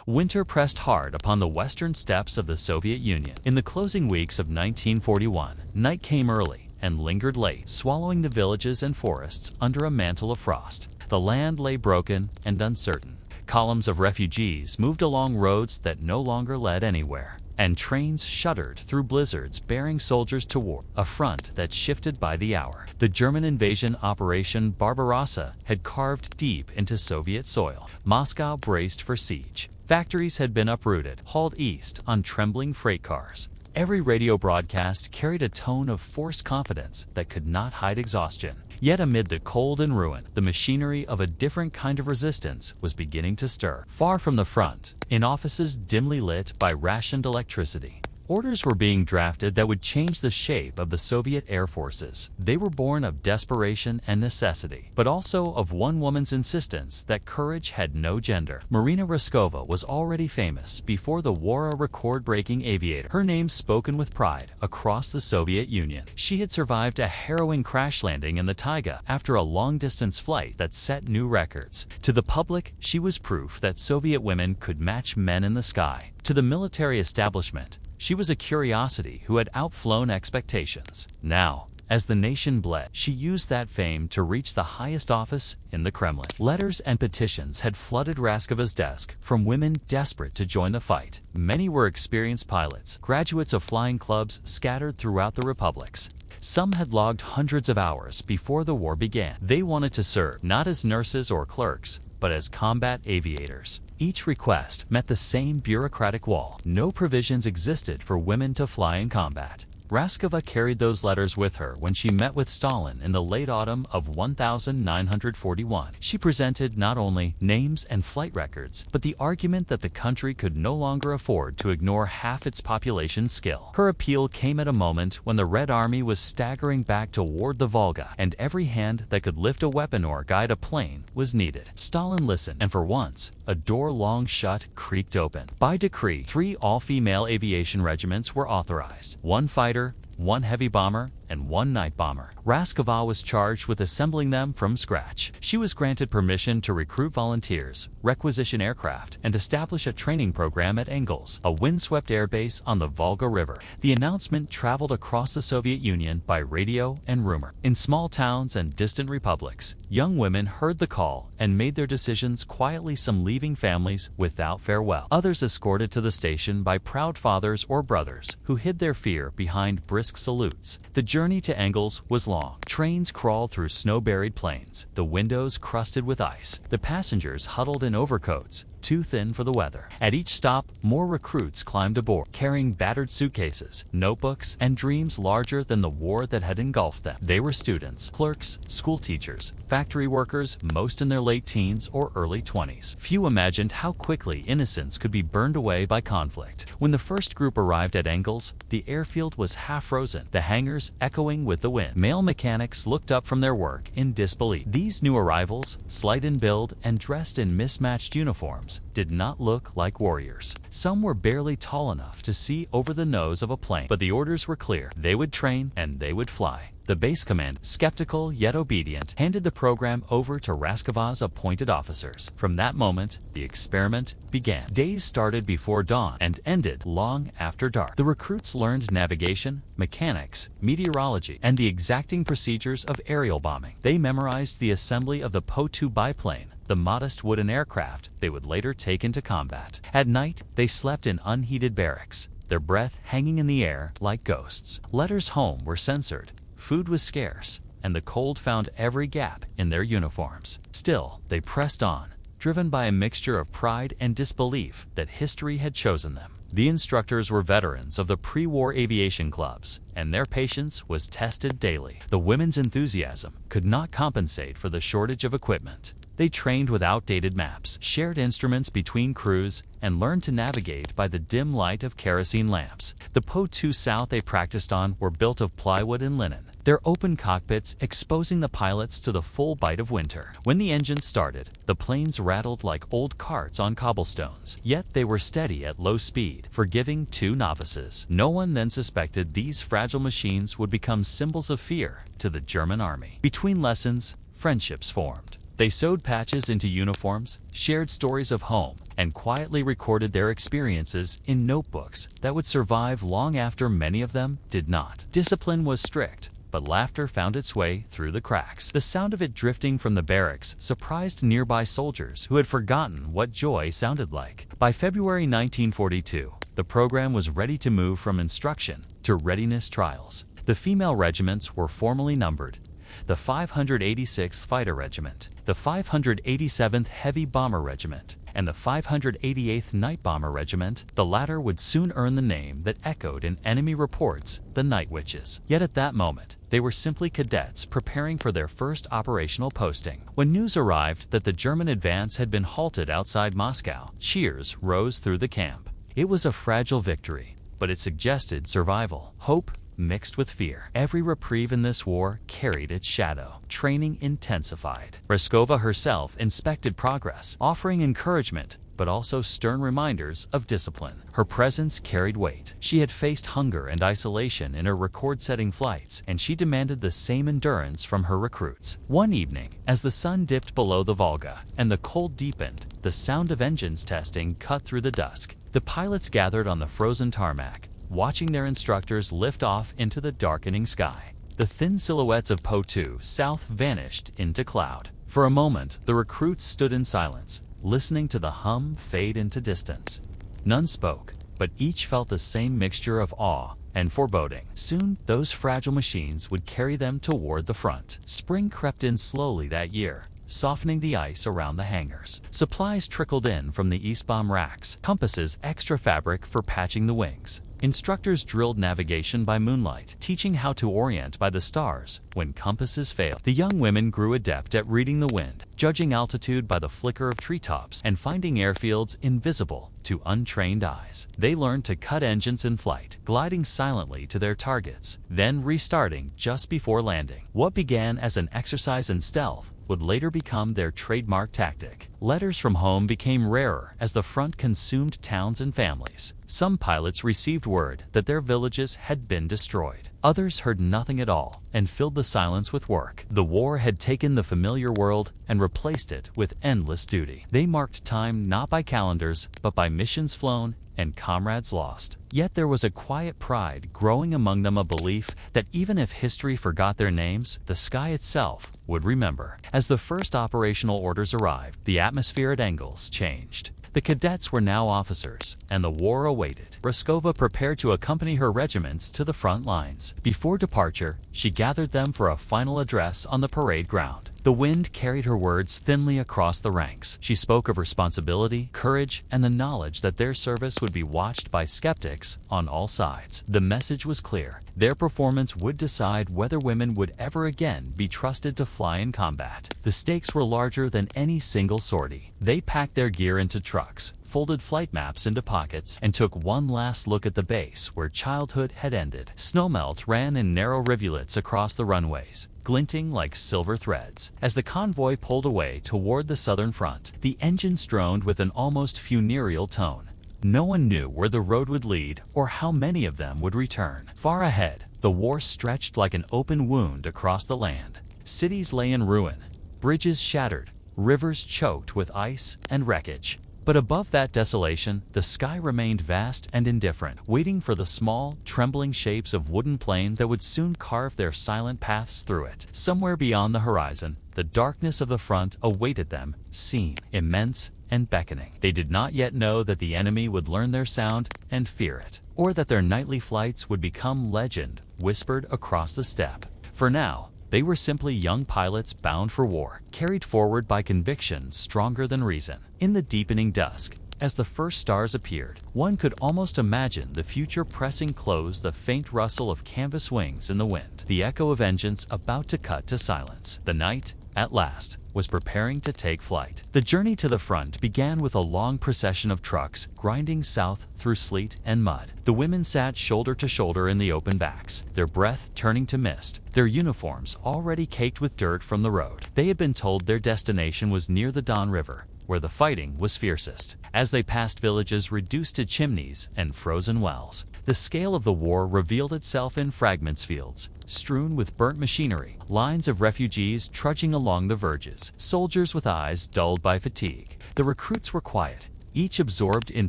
Winter pressed hard upon the western steppes of the Soviet Union. In the closing weeks of 1941, night came early and lingered late, swallowing the villages and forests under a mantle of frost. The land lay broken and uncertain. Columns of refugees moved along roads that no longer led anywhere, and trains shuddered through blizzards bearing soldiers toward a front that shifted by the hour. The German invasion Operation Barbarossa had carved deep into Soviet soil. Moscow braced for siege. Factories had been uprooted, hauled east on trembling freight cars. Every radio broadcast carried a tone of forced confidence that could not hide exhaustion. Yet amid the cold and ruin, the machinery of a different kind of resistance was beginning to stir. Far from the front, in offices dimly lit by rationed electricity, orders were being drafted that would change the shape of the Soviet air forces. They were born of desperation and necessity, but also of one woman's insistence that courage had no gender. Marina Raskova was already famous before the war, a record-breaking aviator, her name spoken with pride across the Soviet Union. She had survived a harrowing crash landing in the taiga after a long-distance flight that set new records. To the public, she was proof that Soviet women could match men in the sky. To the military establishment, she was a curiosity who had outflown expectations. Now, as the nation bled, she used that fame to reach the highest office in the Kremlin. Letters and petitions had flooded Raskova's desk from women desperate to join the fight. Many were experienced pilots, graduates of flying clubs scattered throughout the republics. Some had logged hundreds of hours before the war began. They wanted to serve, not as nurses or clerks, but as combat aviators. Each request met the same bureaucratic wall. No provisions existed for women to fly in combat. Raskova carried those letters with her when she met with Stalin in the late autumn of 1941. She presented not only names and flight records, but the argument that the country could no longer afford to ignore half its population's skill. Her appeal came at a moment when the Red Army was staggering back toward the Volga, and every hand that could lift a weapon or guide a plane was needed. Stalin listened, and for once, a door long shut creaked open. By decree, 3 all-female aviation regiments were authorized. 1 fighter, 1 heavy bomber, and 1 night bomber. Raskova was charged with assembling them from scratch. She was granted permission to recruit volunteers, requisition aircraft, and establish a training program at Engels, a windswept airbase on the Volga River. The announcement traveled across the Soviet Union by radio and rumor. In small towns and distant republics, young women heard the call and made their decisions quietly, some leaving families without farewell. Others escorted to the station by proud fathers or brothers who hid their fear behind brisk salutes. The journey to Engels was long. Trains crawled through snow-buried plains, the windows crusted with ice, the passengers huddled in overcoats, too thin for the weather. At each stop, more recruits climbed aboard, carrying battered suitcases, notebooks, and dreams larger than the war that had engulfed them. They were students, clerks, school teachers, factory workers, most in their late teens or early 20s. Few imagined how quickly innocence could be burned away by conflict. When the first group arrived at Engels, the airfield was half frozen, the hangars echoing with the wind. Male mechanics looked up from their work in disbelief. These new arrivals, slight in build and dressed in mismatched uniforms, did not look like warriors. Some were barely tall enough to see over the nose of a plane, but the orders were clear. They would train and they would fly. The base command, skeptical yet obedient, handed the program over to Raskova's appointed officers. From that moment, the experiment began. Days started before dawn and ended long after dark. The recruits learned navigation, mechanics, meteorology, and the exacting procedures of aerial bombing. They memorized the assembly of the Po-2 biplane, the modest wooden aircraft they would later take into combat. At night, they slept in unheated barracks, their breath hanging in the air like ghosts. Letters home were censored. Food was scarce, and the cold found every gap in their uniforms. Still, they pressed on, driven by a mixture of pride and disbelief that history had chosen them. The instructors were veterans of the pre-war aviation clubs, and their patience was tested daily. The women's enthusiasm could not compensate for the shortage of equipment. They trained with outdated maps, shared instruments between crews, and learned to navigate by the dim light of kerosene lamps. The Po-2 South they practiced on were built of plywood and linen, their open cockpits exposing the pilots to the full bite of winter. When the engines started, the planes rattled like old carts on cobblestones, yet they were steady at low speed, forgiving 2 novices. No one then suspected these fragile machines would become symbols of fear to the German army. Between lessons, friendships formed. They sewed patches into uniforms, shared stories of home, and quietly recorded their experiences in notebooks that would survive long after many of them did not. Discipline was strict, but laughter found its way through the cracks. The sound of it drifting from the barracks surprised nearby soldiers who had forgotten what joy sounded like. By February 1942, the program was ready to move from instruction to readiness trials. The female regiments were formally numbered: the 586th Fighter Regiment, the 587th Heavy Bomber Regiment, and the 588th Night Bomber Regiment. The latter would soon earn the name that echoed in enemy reports, the Night Witches. Yet at that moment, they were simply cadets preparing for their first operational posting. When news arrived that the German advance had been halted outside Moscow, cheers rose through the camp. It was a fragile victory, but it suggested survival, hope mixed with fear. Every reprieve in this war carried its shadow. Training intensified. Raskova herself inspected progress, offering encouragement, but also stern reminders of discipline. Her presence carried weight. She had faced hunger and isolation in her record-setting flights, and she demanded the same endurance from her recruits. One evening, as the sun dipped below the Volga and the cold deepened, the sound of engines testing cut through the dusk. The pilots gathered on the frozen tarmac, watching their instructors lift off into the darkening sky. The thin silhouettes of Po-2 South vanished into cloud. For a moment, the recruits stood in silence, listening to the hum fade into distance. None spoke, but each felt the same mixture of awe and foreboding. Soon, those fragile machines would carry them toward the front. Spring crept in slowly that year, softening the ice around the hangars. Supplies trickled in from the East bomb racks, compasses, extra fabric for patching the wings. Instructors drilled navigation by moonlight, teaching how to orient by the stars when compasses failed. The young women grew adept at reading the wind, judging altitude by the flicker of treetops, and finding airfields invisible to untrained eyes. They learned to cut engines in flight, gliding silently to their targets, then restarting just before landing. What began as an exercise in stealth would later become their trademark tactic. Letters from home became rarer as the front consumed towns and families. Some pilots received word that their villages had been destroyed. Others heard nothing at all and filled the silence with work. The war had taken the familiar world and replaced it with endless duty. They marked time not by calendars, but by missions flown and comrades lost. Yet there was a quiet pride growing among them, a belief that even if history forgot their names, the sky itself would remember. As the first operational orders arrived, the atmosphere at Engels changed. The cadets were now officers, and the war awaited. Raskova prepared to accompany her regiments to the front lines. Before departure, she gathered them for a final address on the parade ground. The wind carried her words thinly across the ranks. She spoke of responsibility, courage, and the knowledge that their service would be watched by skeptics on all sides. The message was clear. Their performance would decide whether women would ever again be trusted to fly in combat. The stakes were larger than any single sortie. They packed their gear into trucks, folded flight maps into pockets, and took one last look at the base where childhood had ended. Snowmelt ran in narrow rivulets across the runways, glinting like silver threads. As the convoy pulled away toward the southern front, the engines droned with an almost funereal tone. No one knew where the road would lead or how many of them would return. Far ahead, the war stretched like an open wound across the land. Cities lay in ruin, bridges shattered, rivers choked with ice and wreckage. But above that desolation, the sky remained vast and indifferent, waiting for the small, trembling shapes of wooden planes that would soon carve their silent paths through it. Somewhere beyond the horizon, the darkness of the front awaited them, seen, immense, and beckoning. They did not yet know that the enemy would learn their sound and fear it, or that their nightly flights would become legend, whispered across the steppe. For now, they were simply young pilots bound for war, carried forward by conviction stronger than reason. In the deepening dusk, as the first stars appeared, one could almost imagine the future pressing close, the faint rustle of canvas wings in the wind, the echo of engines about to cut to silence. The night, at last, was preparing to take flight. The journey to the front began with a long procession of trucks grinding south through sleet and mud. The women sat shoulder to shoulder in the open backs, their breath turning to mist, their uniforms already caked with dirt from the road. They had been told their destination was near the Don River, where the fighting was fiercest. As they passed villages reduced to chimneys and frozen wells, the scale of the war revealed itself in fragments fields, strewn with burnt machinery, lines of refugees trudging along the verges, soldiers with eyes dulled by fatigue. The recruits were quiet, each absorbed in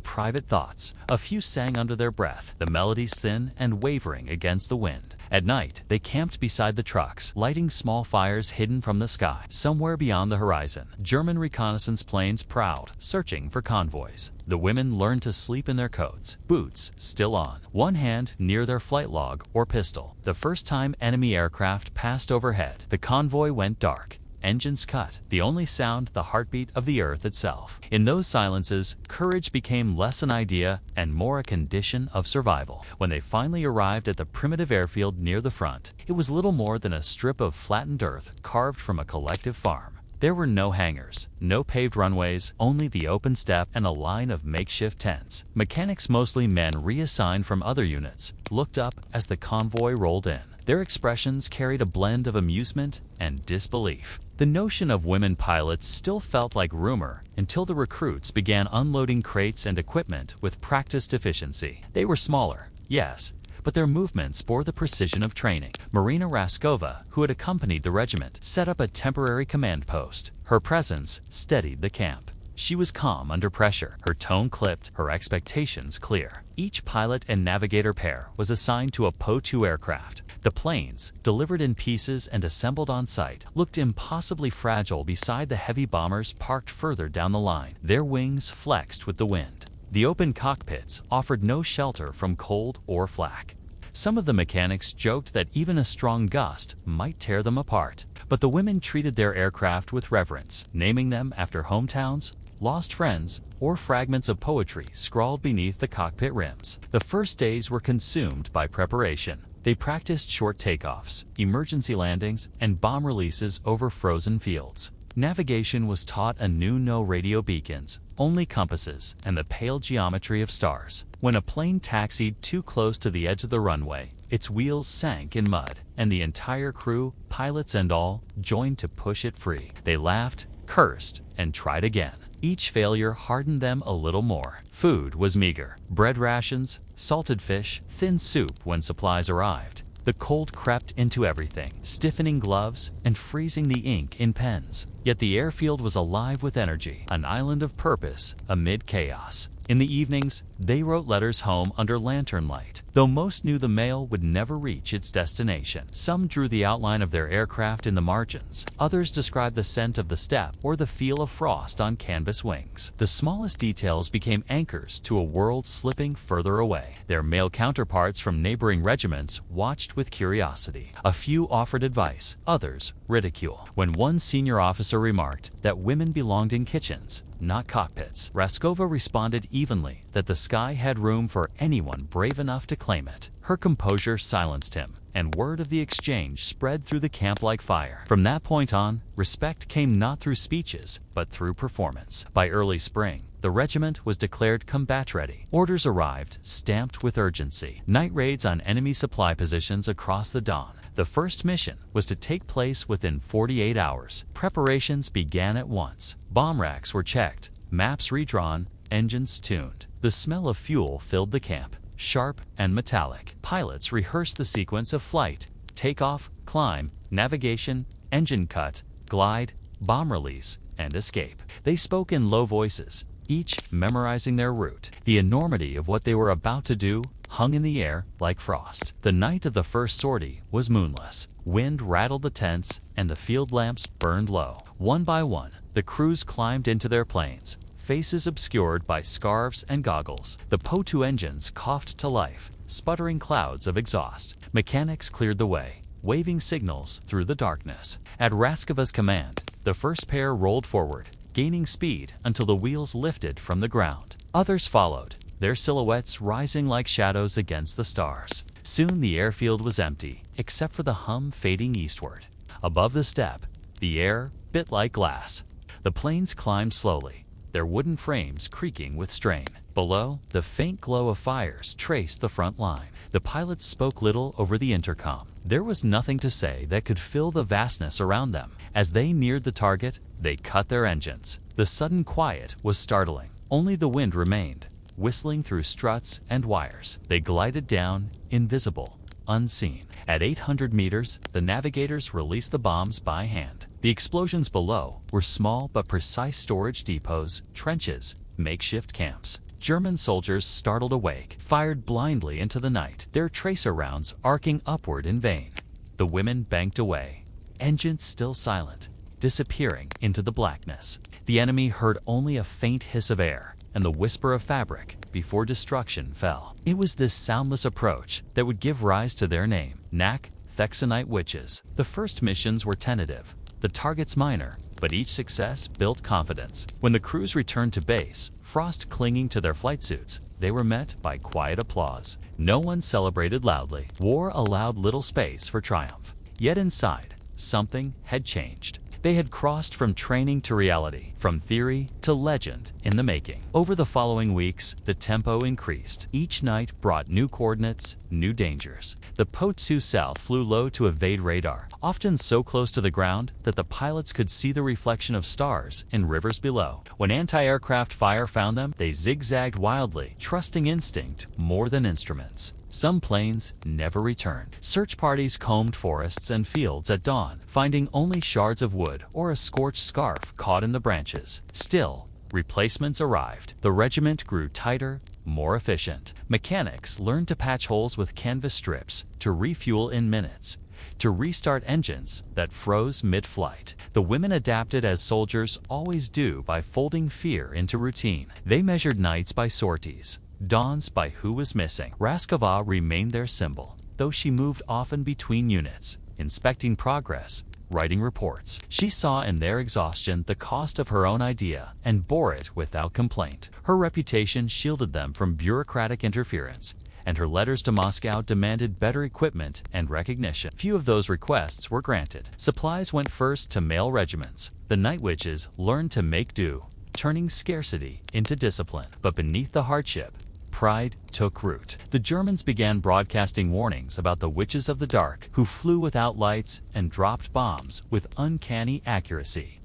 private thoughts. A few sang under their breath, the melodies thin and wavering against the wind. At night, they camped beside the trucks, lighting small fires hidden from the sky. Somewhere beyond the horizon, German reconnaissance planes prowled, searching for convoys. The women learned to sleep in their coats, boots still on, one hand near their flight log or pistol. The first time enemy aircraft passed overhead, the convoy went dark. Engines cut, the only sound the heartbeat of the earth itself. In those silences, courage became less an idea and more a condition of survival. When they finally arrived at the primitive airfield near the front, it was little more than a strip of flattened earth carved from a collective farm. There were no hangars, no paved runways, only the open steppe and a line of makeshift tents. Mechanics, mostly men reassigned from other units, looked up as the convoy rolled in. Their expressions carried a blend of amusement and disbelief. The notion of women pilots still felt like rumor until the recruits began unloading crates and equipment with practiced efficiency. They were smaller, yes, but their movements bore the precision of training. Marina Raskova, who had accompanied the regiment, set up a temporary command post. Her presence steadied the camp. She was calm under pressure, her tone clipped, her expectations clear. Each pilot and navigator pair was assigned to a Po-2 aircraft. The planes, delivered in pieces and assembled on site, looked impossibly fragile beside the heavy bombers parked further down the line, their wings flexed with the wind. The open cockpits offered no shelter from cold or flak. Some of the mechanics joked that even a strong gust might tear them apart. But the women treated their aircraft with reverence, naming them after hometowns, lost friends, or fragments of poetry scrawled beneath the cockpit rims. The first days were consumed by preparation. They practiced short takeoffs, emergency landings, and bomb releases over frozen fields. Navigation was taught anew: no radio beacons, only compasses and the pale geometry of stars. When a plane taxied too close to the edge of the runway, its wheels sank in mud, and the entire crew, pilots and all, joined to push it free. They laughed, cursed, and tried again. Each failure hardened them a little more. Food was meager: bread rations, salted fish, thin soup when supplies arrived. The cold crept into everything, stiffening gloves and freezing the ink in pens. Yet the airfield was alive with energy, an island of purpose amid chaos. In the evenings, they wrote letters home under lantern light, though most knew the mail would never reach its destination. Some drew the outline of their aircraft in the margins. Others described the scent of the steppe or the feel of frost on canvas wings. The smallest details became anchors to a world slipping further away. Their male counterparts from neighboring regiments watched with curiosity. A few offered advice, others ridicule. When one senior officer remarked that women belonged in kitchens, not cockpits, Raskova responded evenly that the sky had room for anyone brave enough to claim it. Her composure silenced him, and word of the exchange spread through the camp like fire. From that point on, respect came not through speeches, but through performance. By early spring, the regiment was declared combat ready. Orders arrived, stamped with urgency. Night raids on enemy supply positions across the Don. The first mission was to take place within 48 hours. Preparations began at once. Bomb racks were checked, maps redrawn, engines tuned. The smell of fuel filled the camp, sharp and metallic. Pilots rehearsed the sequence of flight: takeoff, climb, navigation, engine cut, glide, bomb release, and escape. They spoke in low voices, each memorizing their route. The enormity of what they were about to do hung in the air like frost. The night of the first sortie was moonless. Wind rattled the tents, and the field lamps burned low. One by one, the crews climbed into their planes, faces obscured by scarves and goggles. The Po-2 engines coughed to life, sputtering clouds of exhaust. Mechanics cleared the way, waving signals through the darkness. At Raskova's command, the first pair rolled forward, gaining speed until the wheels lifted from the ground. Others followed, their silhouettes rising like shadows against the stars. Soon the airfield was empty, except for the hum fading eastward. Above the steppe, the air bit like glass. The planes climbed slowly, their wooden frames creaking with strain. Below, the faint glow of fires traced the front line. The pilots spoke little over the intercom. There was nothing to say that could fill the vastness around them. As they neared the target, they cut their engines. The sudden quiet was startling. Only the wind remained, whistling through struts and wires. They glided down, invisible, unseen. At 800 meters, the navigators released the bombs by hand. The explosions below were small but precise storage depots, trenches, makeshift camps. German soldiers startled awake, fired blindly into the night, their tracer rounds arcing upward in vain. The women banked away, engines still silent, disappearing into the blackness. The enemy heard only a faint hiss of air and the whisper of fabric before destruction fell. It was this soundless approach that would give rise to their name, Nachthexenite witches. The first missions were tentative, the targets minor, but each success built confidence. When the crews returned to base, frost clinging to their flight suits, they were met by quiet applause. No one celebrated loudly. War allowed little space for triumph. Yet inside, something had changed. They had crossed from training to reality, from theory to legend in the making. Over the following weeks, the tempo increased. Each night brought new coordinates, new dangers. The Po-2 South flew low to evade radar, often so close to the ground that the pilots could see the reflection of stars in rivers below. When anti-aircraft fire found them, they zigzagged wildly, trusting instinct more than instruments. Some planes never returned. Search parties combed forests and fields at dawn, finding only shards of wood or a scorched scarf caught in the branches. Still, replacements arrived. The regiment grew tighter, more efficient. Mechanics learned to patch holes with canvas strips, to refuel in minutes, to restart engines that froze mid-flight. The women adapted as soldiers always do by folding fear into routine. They measured nights by sorties, dawns by who was missing. Raskova remained their symbol, though she moved often between units, inspecting progress, writing reports. She saw in their exhaustion the cost of her own idea and bore it without complaint. Her reputation shielded them from bureaucratic interference, and her letters to Moscow demanded better equipment and recognition. Few of those requests were granted. Supplies went first to male regiments. The Night Witches learned to make do, turning scarcity into discipline. But beneath the hardship, pride took root. The Germans began broadcasting warnings about the witches of the dark who flew without lights and dropped bombs with uncanny accuracy.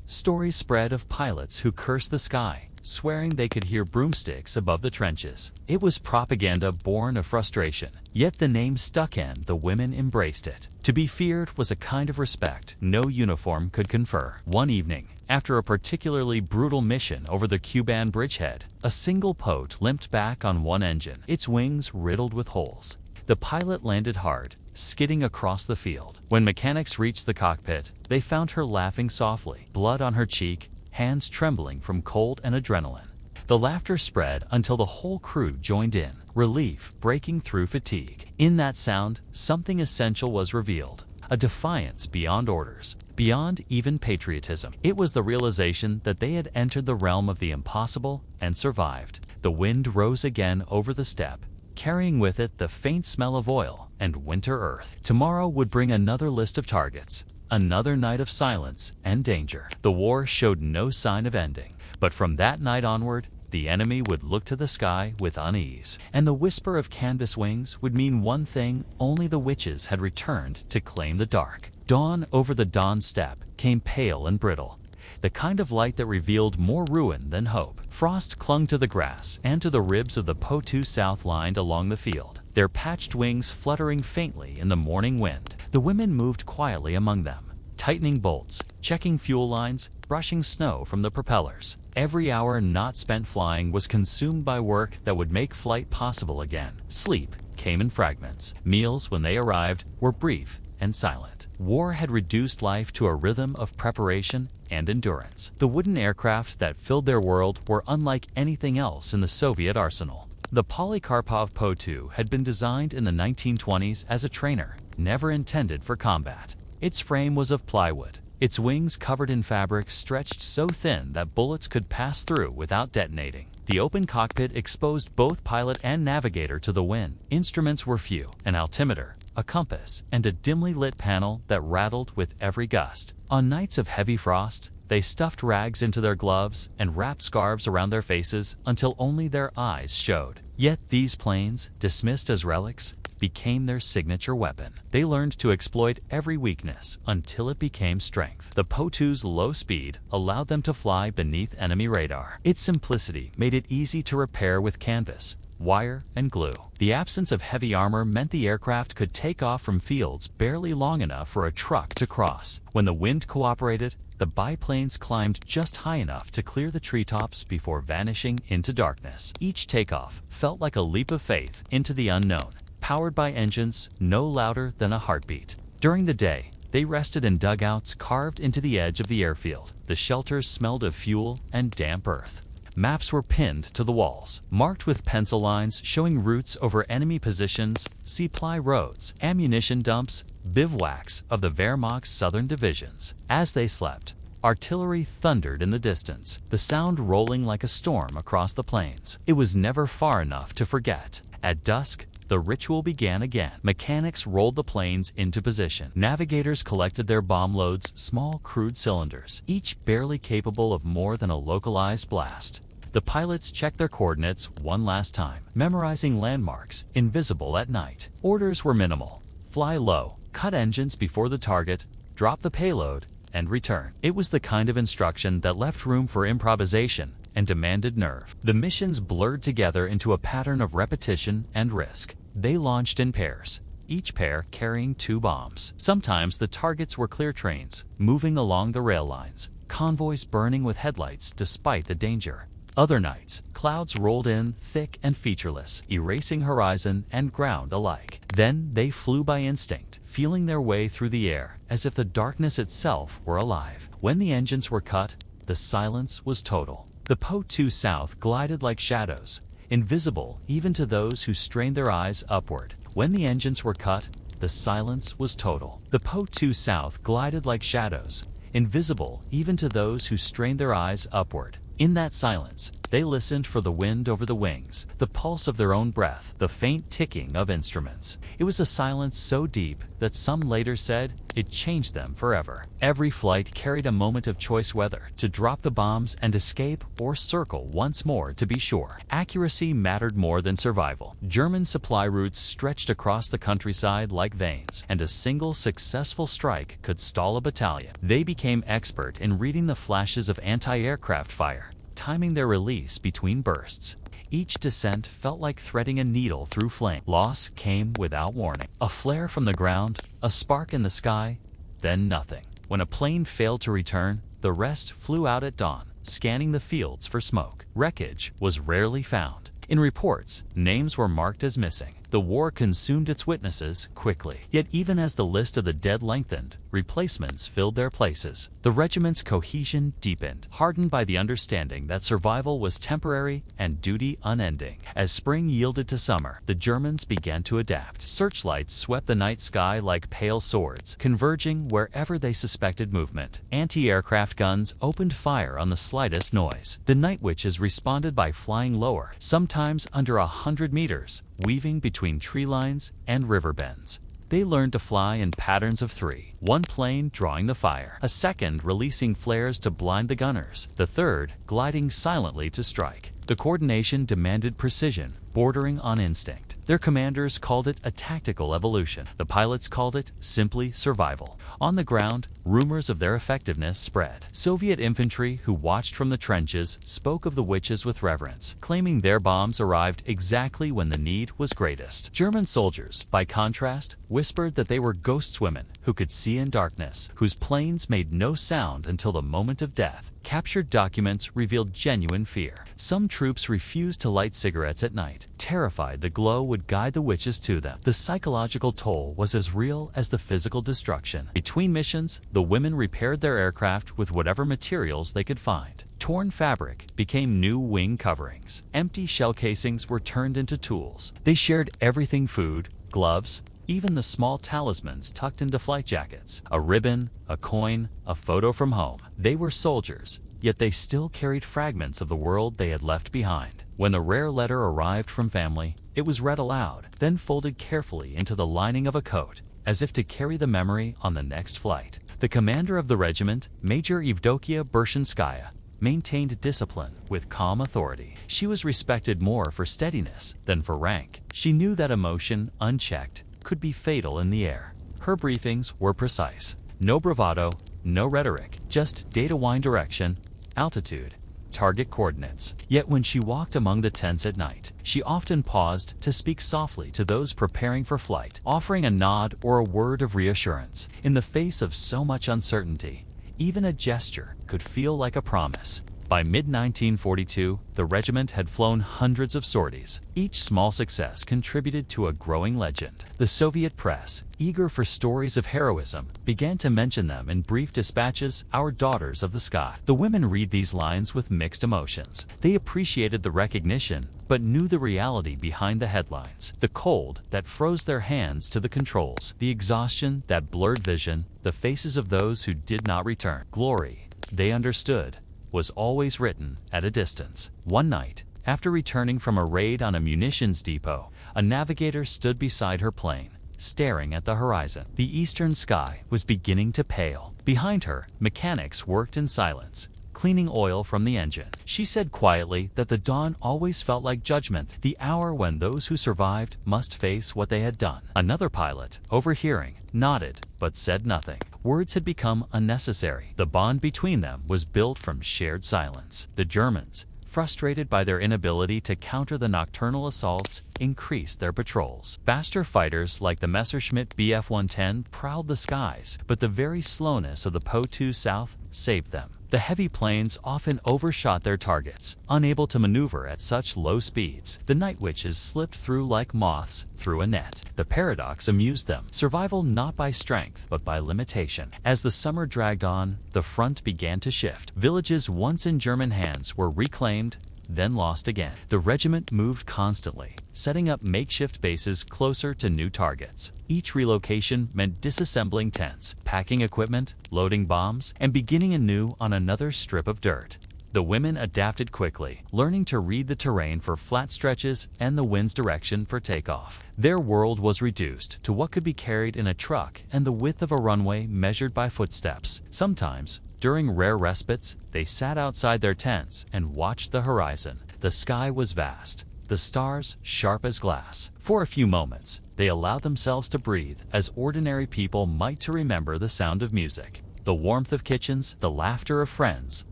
Stories spread of pilots who cursed the sky, swearing they could hear broomsticks above the trenches. It was propaganda born of frustration, yet the name stuck and the women embraced it. To be feared was a kind of respect no uniform could confer. One evening, after a particularly brutal mission over the Kuban bridgehead, a single Pote limped back on one engine, its wings riddled with holes. The pilot landed hard, skidding across the field. When mechanics reached the cockpit, they found her laughing softly, blood on her cheek, hands trembling from cold and adrenaline. The laughter spread until the whole crew joined in, relief breaking through fatigue. In that sound, something essential was revealed. A defiance beyond orders, beyond even patriotism. It was the realization that they had entered the realm of the impossible and survived. The wind rose again over the steppe, carrying with it the faint smell of oil and winter earth. Tomorrow would bring another list of targets, another night of silence and danger. The war showed no sign of ending, but from that night onward, the enemy would look to the sky with unease, and the whisper of canvas wings would mean one thing: only the witches had returned to claim the dark. Dawn over the Don steppe came pale and brittle, the kind of light that revealed more ruin than hope. Frost clung to the grass and to the ribs of the Po-2 South lined along the field, their patched wings fluttering faintly in the morning wind. The women moved quietly among them, tightening bolts, checking fuel lines, brushing snow from the propellers. Every hour not spent flying was consumed by work that would make flight possible again. Sleep came in fragments. Meals, when they arrived, were brief and silent. War had reduced life to a rhythm of preparation and endurance. The wooden aircraft that filled their world were unlike anything else in the Soviet arsenal. The Polikarpov Po-2 had been designed in the 1920s as a trainer, never intended for combat. Its frame was of plywood, its wings covered in fabric stretched so thin that bullets could pass through without detonating. The open cockpit exposed both pilot and navigator to the wind. Instruments were few: an altimeter, a compass, and a dimly lit panel that rattled with every gust. On nights of heavy frost, they stuffed rags into their gloves and wrapped scarves around their faces until only their eyes showed. Yet these planes, dismissed as relics, became their signature weapon. They learned to exploit every weakness until it became strength. The Po-2's low speed allowed them to fly beneath enemy radar. Its simplicity made it easy to repair with canvas, wire, and glue. The absence of heavy armor meant the aircraft could take off from fields barely long enough for a truck to cross. When the wind cooperated, the biplanes climbed just high enough to clear the treetops before vanishing into darkness. Each takeoff felt like a leap of faith into the unknown, powered by engines no louder than a heartbeat. During the day, they rested in dugouts carved into the edge of the airfield. The shelters smelled of fuel and damp earth. Maps were pinned to the walls, marked with pencil lines showing routes over enemy positions, supply roads, ammunition dumps, bivouacs of the Wehrmacht's southern divisions. As they slept, artillery thundered in the distance, the sound rolling like a storm across the plains. It was never far enough to forget. At dusk, the ritual began again. Mechanics rolled the planes into position. Navigators collected their bomb loads, small crude cylinders, each barely capable of more than a localized blast. The pilots checked their coordinates one last time, memorizing landmarks invisible at night. Orders were minimal. Fly low, cut engines before the target, drop the payload, and return. It was the kind of instruction that left room for improvisation and demanded nerve. The missions blurred together into a pattern of repetition and risk. They launched in pairs, each pair carrying 2 bombs. Sometimes the targets were clear trains, moving along the rail lines, convoys burning with headlights despite the danger. Other nights, clouds rolled in thick and featureless, erasing horizon and ground alike. Then they flew by instinct, feeling their way through the air as if the darkness itself were alive. When the engines were cut, the silence was total. The Po-2 South glided like shadows, invisible even to those who strained their eyes upward. When the engines were cut, the silence was total. The Po-2 South glided like shadows, invisible even to those who strained their eyes upward. In that silence, they listened for the wind over the wings, the pulse of their own breath, the faint ticking of instruments. It was a silence so deep that some later said it changed them forever. Every flight carried a moment of choice, whether to drop the bombs and escape or circle once more to be sure. Accuracy mattered more than survival. German supply routes stretched across the countryside like veins, and a single successful strike could stall a battalion. They became expert in reading the flashes of anti-aircraft fire, timing their release between bursts. Each descent felt like threading a needle through flame. Loss came without warning. A flare from the ground, a spark in the sky, then nothing. When a plane failed to return, the rest flew out at dawn, scanning the fields for smoke. Wreckage was rarely found. In reports, names were marked as missing. The war consumed its witnesses quickly. Yet even as the list of the dead lengthened, replacements filled their places. The regiment's cohesion deepened, hardened by the understanding that survival was temporary and duty unending. As spring yielded to summer, the Germans began to adapt. Searchlights swept the night sky like pale swords, converging wherever they suspected movement. Anti-aircraft guns opened fire on the slightest noise. The night witches responded by flying lower, sometimes under 100 meters, weaving between tree lines and river bends. They learned to fly in patterns of 3, one plane drawing the fire, a second releasing flares to blind the gunners, the third gliding silently to strike. The coordination demanded precision, bordering on instinct. Their commanders called it a tactical evolution. The pilots called it simply survival. On the ground, rumors of their effectiveness spread. Soviet infantry who watched from the trenches spoke of the witches with reverence, claiming their bombs arrived exactly when the need was greatest. German soldiers, by contrast, whispered that they were ghost women who could see in darkness, whose planes made no sound until the moment of death. Captured documents revealed genuine fear. Some troops refused to light cigarettes at night, terrified the glow would guide the witches to them. The psychological toll was as real as the physical destruction. Between missions, the women repaired their aircraft with whatever materials they could find. Torn fabric became new wing coverings. Empty shell casings were turned into tools. They shared everything: food, gloves, even the small talismans tucked into flight jackets. A ribbon, a coin, a photo from home. They were soldiers, yet they still carried fragments of the world they had left behind. When the rare letter arrived from family, it was read aloud, then folded carefully into the lining of a coat, as if to carry the memory on the next flight. The commander of the regiment, Major Evdokia Bershinskaya, maintained discipline with calm authority. She was respected more for steadiness than for rank. She knew that emotion, unchecked, could be fatal in the air. Her briefings were precise. No bravado, no rhetoric, just data-wine direction, altitude, target coordinates. Yet when she walked among the tents at night, she often paused to speak softly to those preparing for flight, offering a nod or a word of reassurance. In the face of so much uncertainty, Even a gesture could feel like a promise. By mid-1942, the regiment had flown hundreds of sorties. Each small success contributed to a growing legend. The Soviet press, eager for stories of heroism, began to mention them in brief dispatches, "Our daughters of the sky." The women read these lines with mixed emotions. They appreciated the recognition, but knew the reality behind the headlines. The cold that froze their hands to the controls, the exhaustion that blurred vision, the faces of those who did not return. Glory, they understood, was always written at a distance. One night, after returning from a raid on a munitions depot, a navigator stood beside her plane, staring at the horizon. The eastern sky was beginning to pale. Behind her, mechanics worked in silence, cleaning oil from the engine. She said quietly that the dawn always felt like judgment, the hour when those who survived must face what they had done. Another pilot, overhearing, nodded but said nothing. Words had become unnecessary. The bond between them was built from shared silence. The Germans, frustrated by their inability to counter the nocturnal assaults, increased their patrols. Faster fighters like the Messerschmitt Bf-110 prowled the skies, but the very slowness of the Po-2 South saved them. The heavy planes often overshot their targets, unable to maneuver at such low speeds. The night witches slipped through like moths through a net. The paradox amused them. Survival not by strength, but by limitation. As the summer dragged on, the front began to shift. Villages once in German hands were reclaimed, then lost again. The regiment moved constantly, setting up makeshift bases closer to new targets. Each relocation meant disassembling tents, packing equipment, loading bombs, and beginning anew on another strip of dirt. The women adapted quickly, learning to read the terrain for flat stretches and the wind's direction for takeoff. Their world was reduced to what could be carried in a truck and the width of a runway measured by footsteps. Sometimes, during rare respites, they sat outside their tents and watched the horizon. The sky was vast, the stars sharp as glass. For a few moments, they allowed themselves to breathe as ordinary people might to remember the sound of music, the warmth of kitchens, the laughter of friends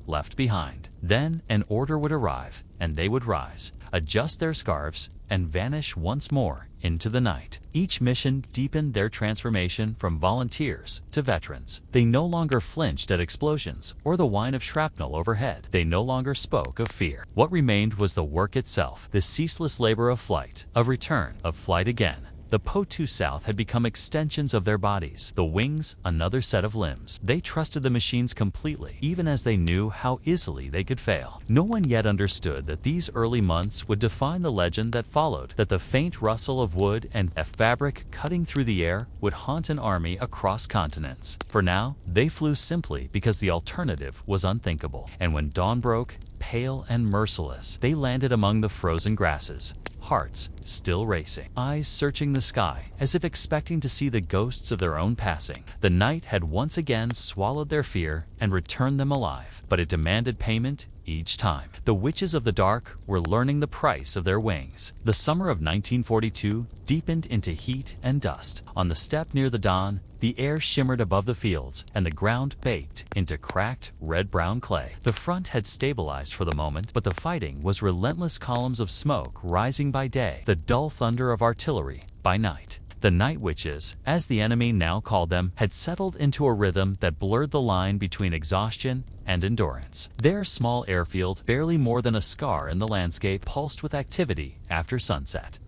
left behind. Then an order would arrive, and they would rise, adjust their scarves, and vanish once more into the night. Each mission deepened their transformation from volunteers to veterans. They no longer flinched at explosions or the whine of shrapnel overhead. They no longer spoke of fear. What remained was the work itself, the ceaseless labor of flight, of return, of flight again. The Po-2 South had become extensions of their bodies, the wings another set of limbs. They trusted the machines completely, even as they knew how easily they could fail. No one yet understood that these early months would define the legend that followed, that the faint rustle of wood and fabric cutting through the air would haunt an army across continents. For now, they flew simply because the alternative was unthinkable. And when dawn broke, pale and merciless, they landed among the frozen grasses, hearts still racing, eyes searching the sky as if expecting to see the ghosts of their own passing. The night had once again swallowed their fear and returned them alive, but it demanded payment each time. The witches of the dark were learning the price of their wings. The summer of 1942 deepened into heat and dust. On the steppe near the Don, the air shimmered above the fields, and the ground baked into cracked, red-brown clay. The front had stabilized for the moment, but the fighting was relentless columns of smoke rising by day, the dull thunder of artillery by night. The night witches, as the enemy now called them, had settled into a rhythm that blurred the line between exhaustion and endurance. Their small airfield, barely more than a scar in the landscape, pulsed with activity after sunset.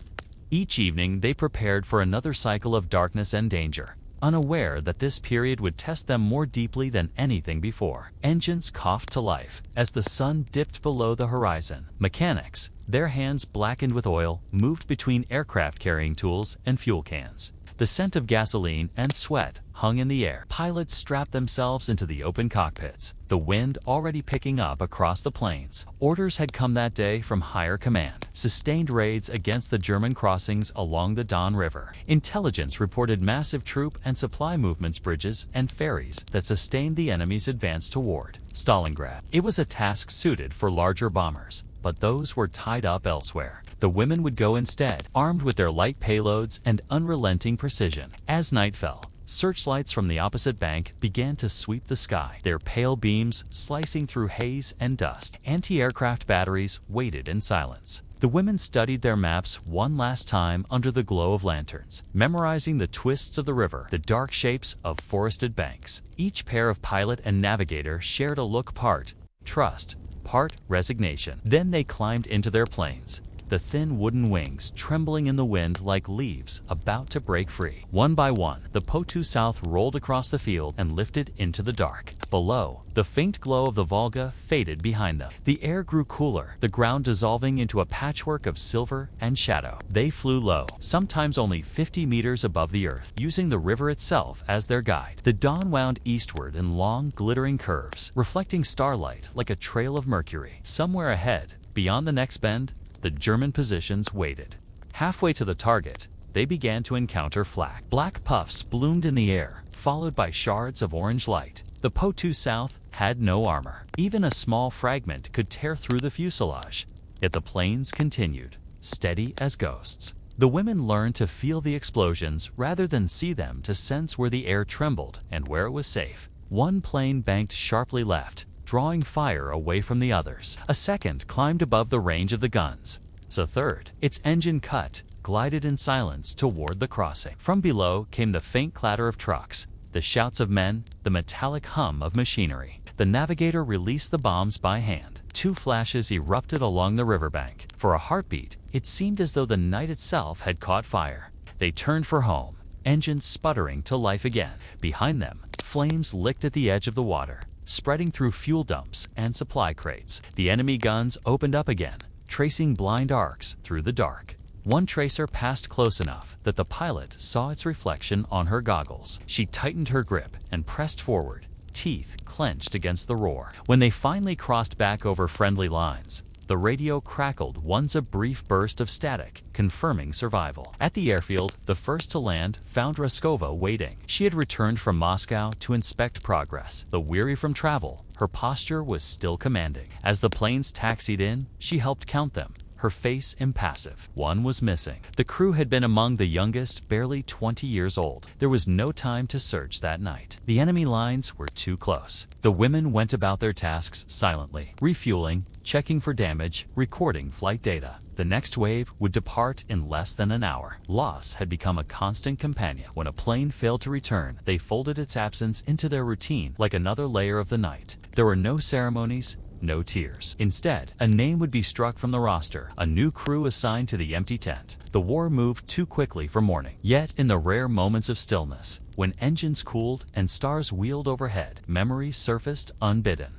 Each evening they prepared for another cycle of darkness and danger, unaware that this period would test them more deeply than anything before. Engines coughed to life as the sun dipped below the horizon. Mechanics, their hands blackened with oil, moved between aircraft carrying tools and fuel cans. The scent of gasoline and sweat hung in the air. Pilots strapped themselves into the open cockpits, the wind already picking up across the plains. Orders had come that day from higher command. Sustained raids against the German crossings along the Don River. Intelligence reported massive troop and supply movements, bridges, and ferries that sustained the enemy's advance toward Stalingrad. It was a task suited for larger bombers, but those were tied up elsewhere. The women would go instead, armed with their light payloads and unrelenting precision. As night fell, searchlights from the opposite bank began to sweep the sky, their pale beams slicing through haze and dust. Anti-aircraft batteries waited in silence, The women studied their maps one last time under the glow of lanterns, memorizing the twists of the river, the dark shapes of forested banks. Each pair of pilot and navigator shared a look part trust, part resignation. Then they climbed into their planes, the thin wooden wings trembling in the wind like leaves about to break free. One by one, the Po2 South rolled across the field and lifted into the dark. Below, the faint glow of the Volga faded behind them. The air grew cooler, the ground dissolving into a patchwork of silver and shadow. They flew low, sometimes only 50 meters above the earth, using the river itself as their guide. The dawn wound eastward in long, glittering curves, reflecting starlight like a trail of mercury. Somewhere ahead, beyond the next bend, the German positions waited. Halfway to the target, they began to encounter flak. Black puffs bloomed in the air, followed by shards of orange light. The Po2 South had no armor. Even a small fragment could tear through the fuselage. Yet the planes continued, steady as ghosts. The women learned to feel the explosions rather than see them, to sense where the air trembled and where it was safe. One plane banked sharply left, drawing fire away from the others. A second climbed above the range of the guns. A third, its engine cut, glided in silence toward the crossing. From below came the faint clatter of trucks, the shouts of men, the metallic hum of machinery. The navigator released the bombs by hand. Two flashes erupted along the riverbank. For a heartbeat, it seemed as though the night itself had caught fire. They turned for home, engines sputtering to life again. Behind them, flames licked at the edge of the water, spreading through fuel dumps and supply crates. The enemy guns opened up again, tracing blind arcs through the dark. One tracer passed close enough that the pilot saw its reflection on her goggles. She tightened her grip and pressed forward, teeth clenched against the roar. When they finally crossed back over friendly lines, the radio crackled once a brief burst of static, confirming survival. At the airfield, the first to land found Raskova waiting. She had returned from Moscow to inspect progress. Though weary from travel, her posture was still commanding. As the planes taxied in, she helped count them, her face impassive. One was missing. The crew had been among the youngest, barely 20 years old. There was no time to search that night. The enemy lines were too close. The women went about their tasks silently, refueling, checking for damage, recording flight data. The next wave would depart in less than an hour. Loss had become a constant companion. When a plane failed to return, they folded its absence into their routine like another layer of the night. There were no ceremonies, no tears. Instead, a name would be struck from the roster, a new crew assigned to the empty tent. The war moved too quickly for mourning. Yet, in the rare moments of stillness, when engines cooled and stars wheeled overhead, memories surfaced unbidden.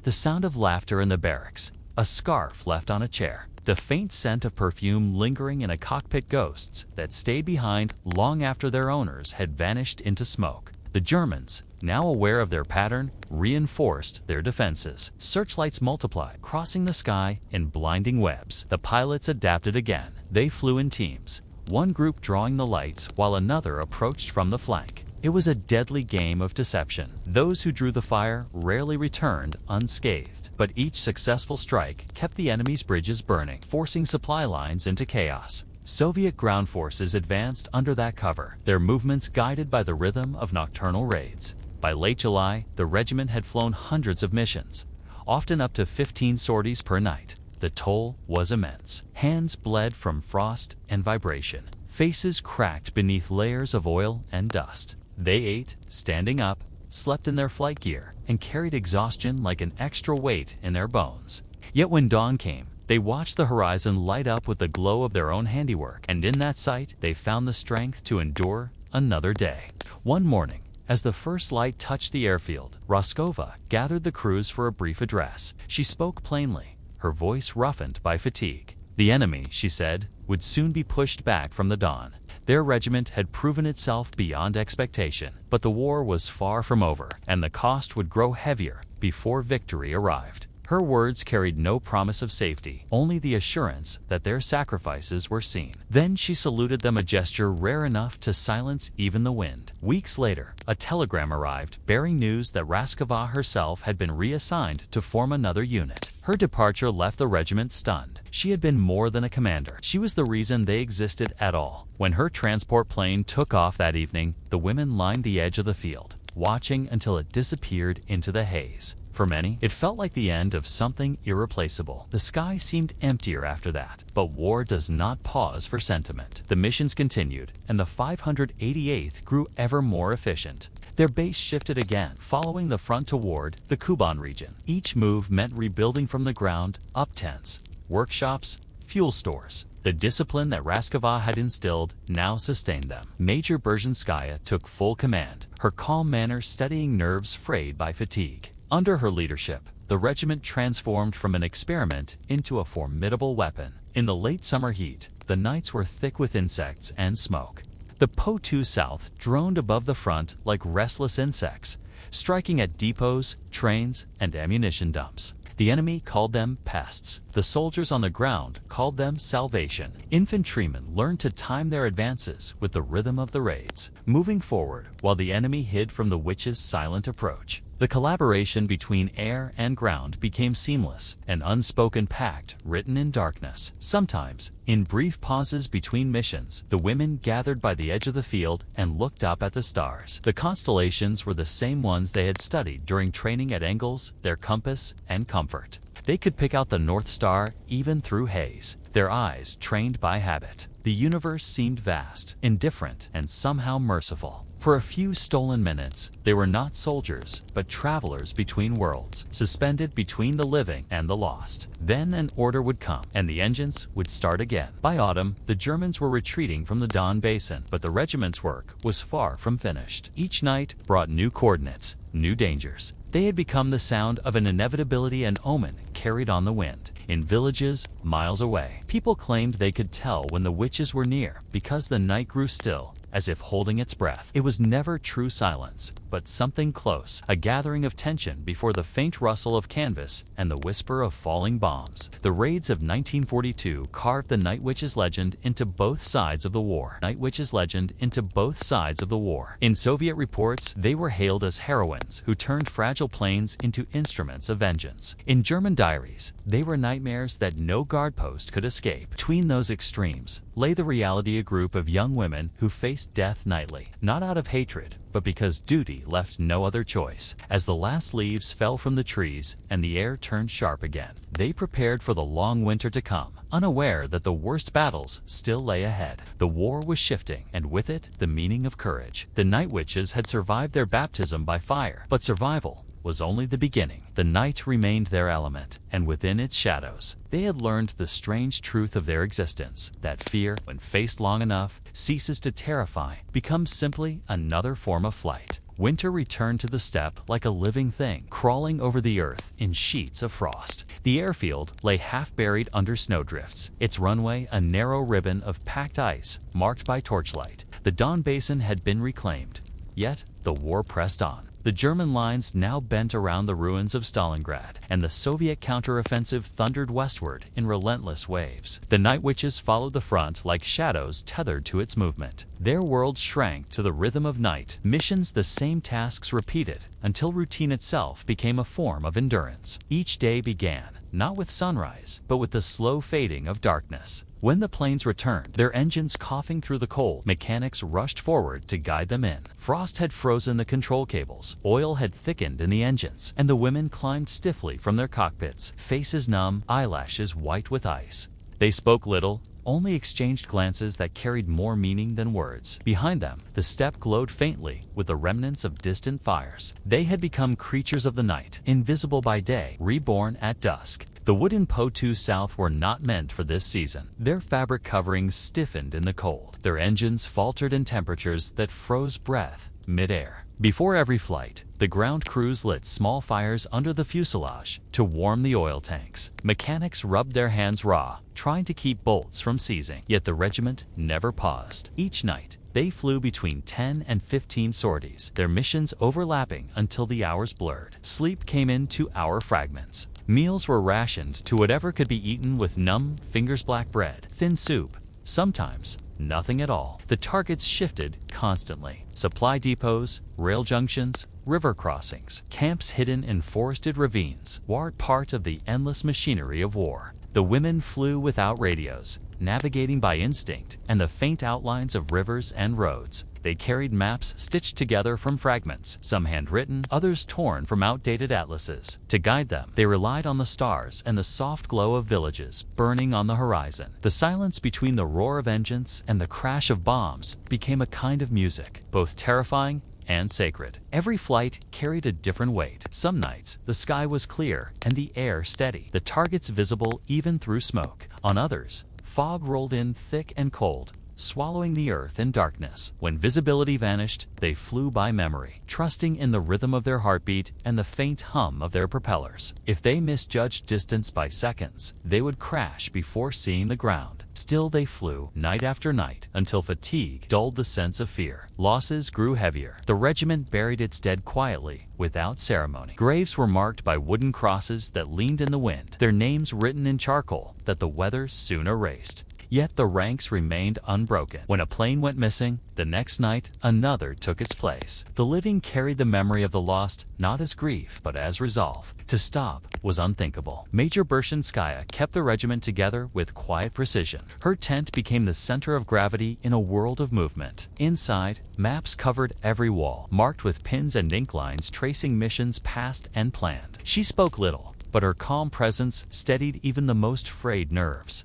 The sound of laughter in the barracks, a scarf left on a chair, the faint scent of perfume lingering in a cockpit, ghosts that stayed behind long after their owners had vanished into smoke. The Germans, now aware of their pattern, reinforced their defenses. Searchlights multiplied, crossing the sky in blinding webs. The pilots adapted again. They flew in teams, one group drawing the lights while another approached from the flank. It was a deadly game of deception. Those who drew the fire rarely returned unscathed, but each successful strike kept the enemy's bridges burning, forcing supply lines into chaos. Soviet ground forces advanced under that cover, their movements guided by the rhythm of nocturnal raids. By late July, the regiment had flown hundreds of missions, often up to 15 sorties per night. The toll was immense. Hands bled from frost and vibration. Faces cracked beneath layers of oil and dust. They ate, standing up, slept in their flight gear, and carried exhaustion like an extra weight in their bones. Yet when dawn came, they watched the horizon light up with the glow of their own handiwork, and in that sight, they found the strength to endure another day. One morning, as the first light touched the airfield, Raskova gathered the crews for a brief address. She spoke plainly, her voice roughened by fatigue. The enemy, she said, would soon be pushed back from the dawn. Their regiment had proven itself beyond expectation, but the war was far from over, and the cost would grow heavier before victory arrived. Her words carried no promise of safety, only the assurance that their sacrifices were seen. Then she saluted them, a gesture rare enough to silence even the wind. Weeks later, a telegram arrived bearing news that Raskova herself had been reassigned to form another unit. Her departure left the regiment stunned. She had been more than a commander. She was the reason they existed at all. When her transport plane took off that evening, the women lined the edge of the field, watching until it disappeared into the haze. For many, it felt like the end of something irreplaceable. The sky seemed emptier after that. But war does not pause for sentiment. The missions continued, and the 588th grew ever more efficient. Their base shifted again, following the front toward the Kuban region. Each move meant rebuilding from the ground up tents, workshops, fuel stores. The discipline that Raskova had instilled now sustained them. Major Berzhinskaya took full command, her calm manner steadying nerves frayed by fatigue. Under her leadership, the regiment transformed from an experiment into a formidable weapon. In the late summer heat, the nights were thick with insects and smoke. The Po-2 South droned above the front like restless insects, striking at depots, trains, and ammunition dumps. The enemy called them pests. The soldiers on the ground called them salvation. Infantrymen learned to time their advances with the rhythm of the raids, moving forward while the enemy hid from the witch's silent approach. The collaboration between air and ground became seamless, an unspoken pact written in darkness. Sometimes, in brief pauses between missions, the women gathered by the edge of the field and looked up at the stars. The constellations were the same ones they had studied during training at Engels, their compass and comfort. They could pick out the North Star even through haze, their eyes trained by habit. The universe seemed vast, indifferent, and somehow merciful. For a few stolen minutes, they were not soldiers, but travelers between worlds, suspended between the living and the lost. Then an order would come, and the engines would start again. By autumn, the Germans were retreating from the Don Basin, but the regiment's work was far from finished. Each night brought new coordinates, new dangers. They had become the sound of an inevitability and omen carried on the wind. In villages miles away, people claimed they could tell when the witches were near because the night grew still, as if holding its breath. It was never true silence, but something close, a gathering of tension before the faint rustle of canvas and the whisper of falling bombs. The raids of 1942 carved the Night Witch's legend into both sides of the war. Night Witch's legend into both sides of the war. In Soviet reports, they were hailed as heroines who turned fragile planes into instruments of vengeance. In German diaries, they were nightmares that no guard post could escape. Between those extremes lay the reality, a group of young women who faced death nightly, not out of hatred, but because duty left no other choice. As the last leaves fell from the trees and the air turned sharp again, they prepared for the long winter to come, unaware that the worst battles still lay ahead. The war was shifting, and with it, the meaning of courage. The Night Witches had survived their baptism by fire, but survival was only the beginning. The night remained their element, and within its shadows, they had learned the strange truth of their existence, that fear, when faced long enough, ceases to terrify, becomes simply another form of flight. Winter returned to the steppe like a living thing, crawling over the earth in sheets of frost. The airfield lay half buried under snowdrifts, its runway a narrow ribbon of packed ice marked by torchlight. The Don Basin had been reclaimed, yet the war pressed on. The German lines now bent around the ruins of Stalingrad, and the Soviet counteroffensive thundered westward in relentless waves. The Night Witches followed the front like shadows tethered to its movement. Their world shrank to the rhythm of night. Missions, the same tasks repeated, until routine itself became a form of endurance. Each day began, not with sunrise, but with the slow fading of darkness. When the planes returned, their engines coughing through the cold, mechanics rushed forward to guide them in. Frost had frozen the control cables, oil had thickened in the engines, and the women climbed stiffly from their cockpits, faces numb, eyelashes white with ice. They spoke little, only exchanged glances that carried more meaning than words. Behind them, the steppe glowed faintly with the remnants of distant fires. They had become creatures of the night, invisible by day, reborn at dusk. The wooden Po-2 South were not meant for this season. Their fabric coverings stiffened in the cold. Their engines faltered in temperatures that froze breath mid-air. Before every flight, the ground crews lit small fires under the fuselage to warm the oil tanks. Mechanics rubbed their hands raw, trying to keep bolts from seizing. Yet the regiment never paused. Each night, they flew between 10 and 15 sorties, their missions overlapping until the hours blurred. Sleep came in 2-hour fragments. Meals were rationed to whatever could be eaten with numb, fingers-black bread, thin soup, sometimes nothing at all. The targets shifted constantly. Supply depots, rail junctions, river crossings, camps hidden in forested ravines were part of the endless machinery of war. The women flew without radios, navigating by instinct and the faint outlines of rivers and roads. They carried maps stitched together from fragments, some handwritten, others torn from outdated atlases. To guide them, they relied on the stars and the soft glow of villages burning on the horizon. The silence between the roar of engines and the crash of bombs became a kind of music, both terrifying and sacred. Every flight carried a different weight. Some nights, the sky was clear and the air steady, the targets visible even through smoke. On others, fog rolled in thick and cold, swallowing the earth in darkness. When visibility vanished, they flew by memory, trusting in the rhythm of their heartbeat and the faint hum of their propellers. If they misjudged distance by seconds, they would crash before seeing the ground. Still they flew, night after night, until fatigue dulled the sense of fear. Losses grew heavier. The regiment buried its dead quietly, without ceremony. Graves were marked by wooden crosses that leaned in the wind, their names written in charcoal that the weather soon erased. Yet the ranks remained unbroken. When a plane went missing, the next night another took its place. The living carried the memory of the lost not as grief, but as resolve. To stop was unthinkable. Major Bershinskaya kept the regiment together with quiet precision. Her tent became the center of gravity in a world of movement. Inside, maps covered every wall, marked with pins and ink lines tracing missions past and planned. She spoke little, but her calm presence steadied even the most frayed nerves.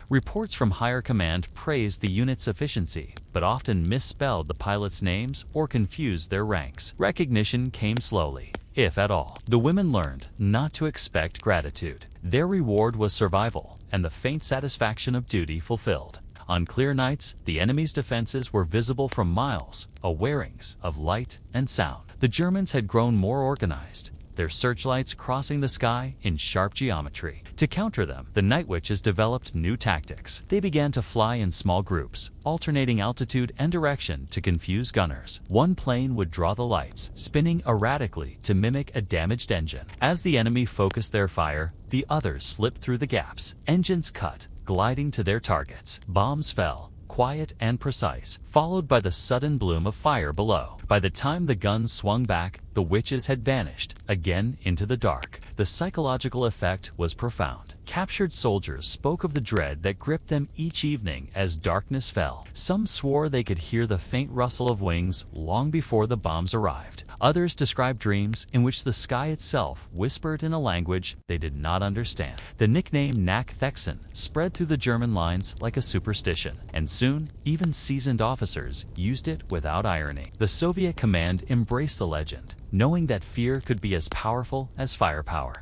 Reports from higher command praised the unit's efficiency, but often misspelled the pilots' names or confused their ranks. Recognition came slowly, if at all. The women learned not to expect gratitude. Their reward was survival and the faint satisfaction of duty fulfilled. On clear nights, the enemy's defenses were visible from miles, awarenings of light and sound. The Germans had grown more organized, their searchlights crossing the sky in sharp geometry. To counter them, the Night Witches developed new tactics. They began to fly in small groups, alternating altitude and direction to confuse gunners. One plane would draw the lights, spinning erratically to mimic a damaged engine. As the enemy focused their fire, the others slipped through the gaps. Engines cut, gliding to their targets. Bombs fell, quiet and precise, followed by the sudden bloom of fire below. By the time the guns swung back, the witches had vanished, again into the dark. The psychological effect was profound. Captured soldiers spoke of the dread that gripped them each evening as darkness fell. Some swore they could hear the faint rustle of wings long before the bombs arrived. Others described dreams in which the sky itself whispered in a language they did not understand. The nickname Nachthexen spread through the German lines like a superstition, and soon even seasoned officers used it without irony. The Soviet command embraced the legend, knowing that fear could be as powerful as firepower.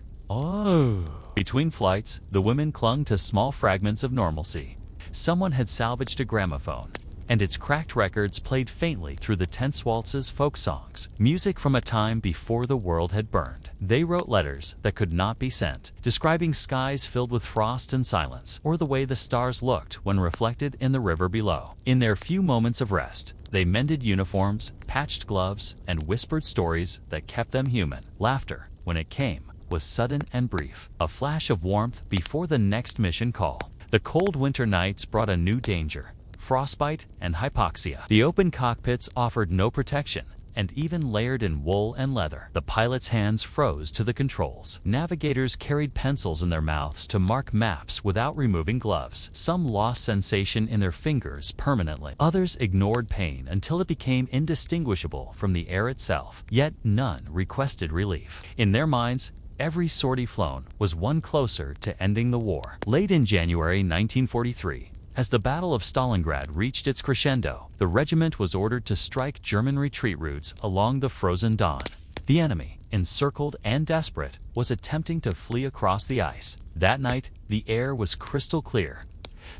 Between flights, the women clung to small fragments of normalcy. Someone had salvaged a gramophone, and its cracked records played faintly through the tense waltzes, folk songs, music from a time before the world had burned. They wrote letters that could not be sent, describing skies filled with frost and silence, or the way the stars looked when reflected in the river below. In their few moments of rest, they mended uniforms, patched gloves, and whispered stories that kept them human. Laughter, when it came, was sudden and brief, a flash of warmth before the next mission call. The cold winter nights brought a new danger: frostbite and hypoxia. The open cockpits offered no protection, and even layered in wool and leather, the pilots' hands froze to the controls. Navigators carried pencils in their mouths to mark maps without removing gloves. Some lost sensation in their fingers permanently. Others ignored pain until it became indistinguishable from the air itself. Yet none requested relief. In their minds, every sortie flown was one closer to ending the war. Late in January 1943, as the Battle of Stalingrad reached its crescendo, the regiment was ordered to strike German retreat routes along the frozen Don. The enemy, encircled and desperate, was attempting to flee across the ice. That night, the air was crystal clear.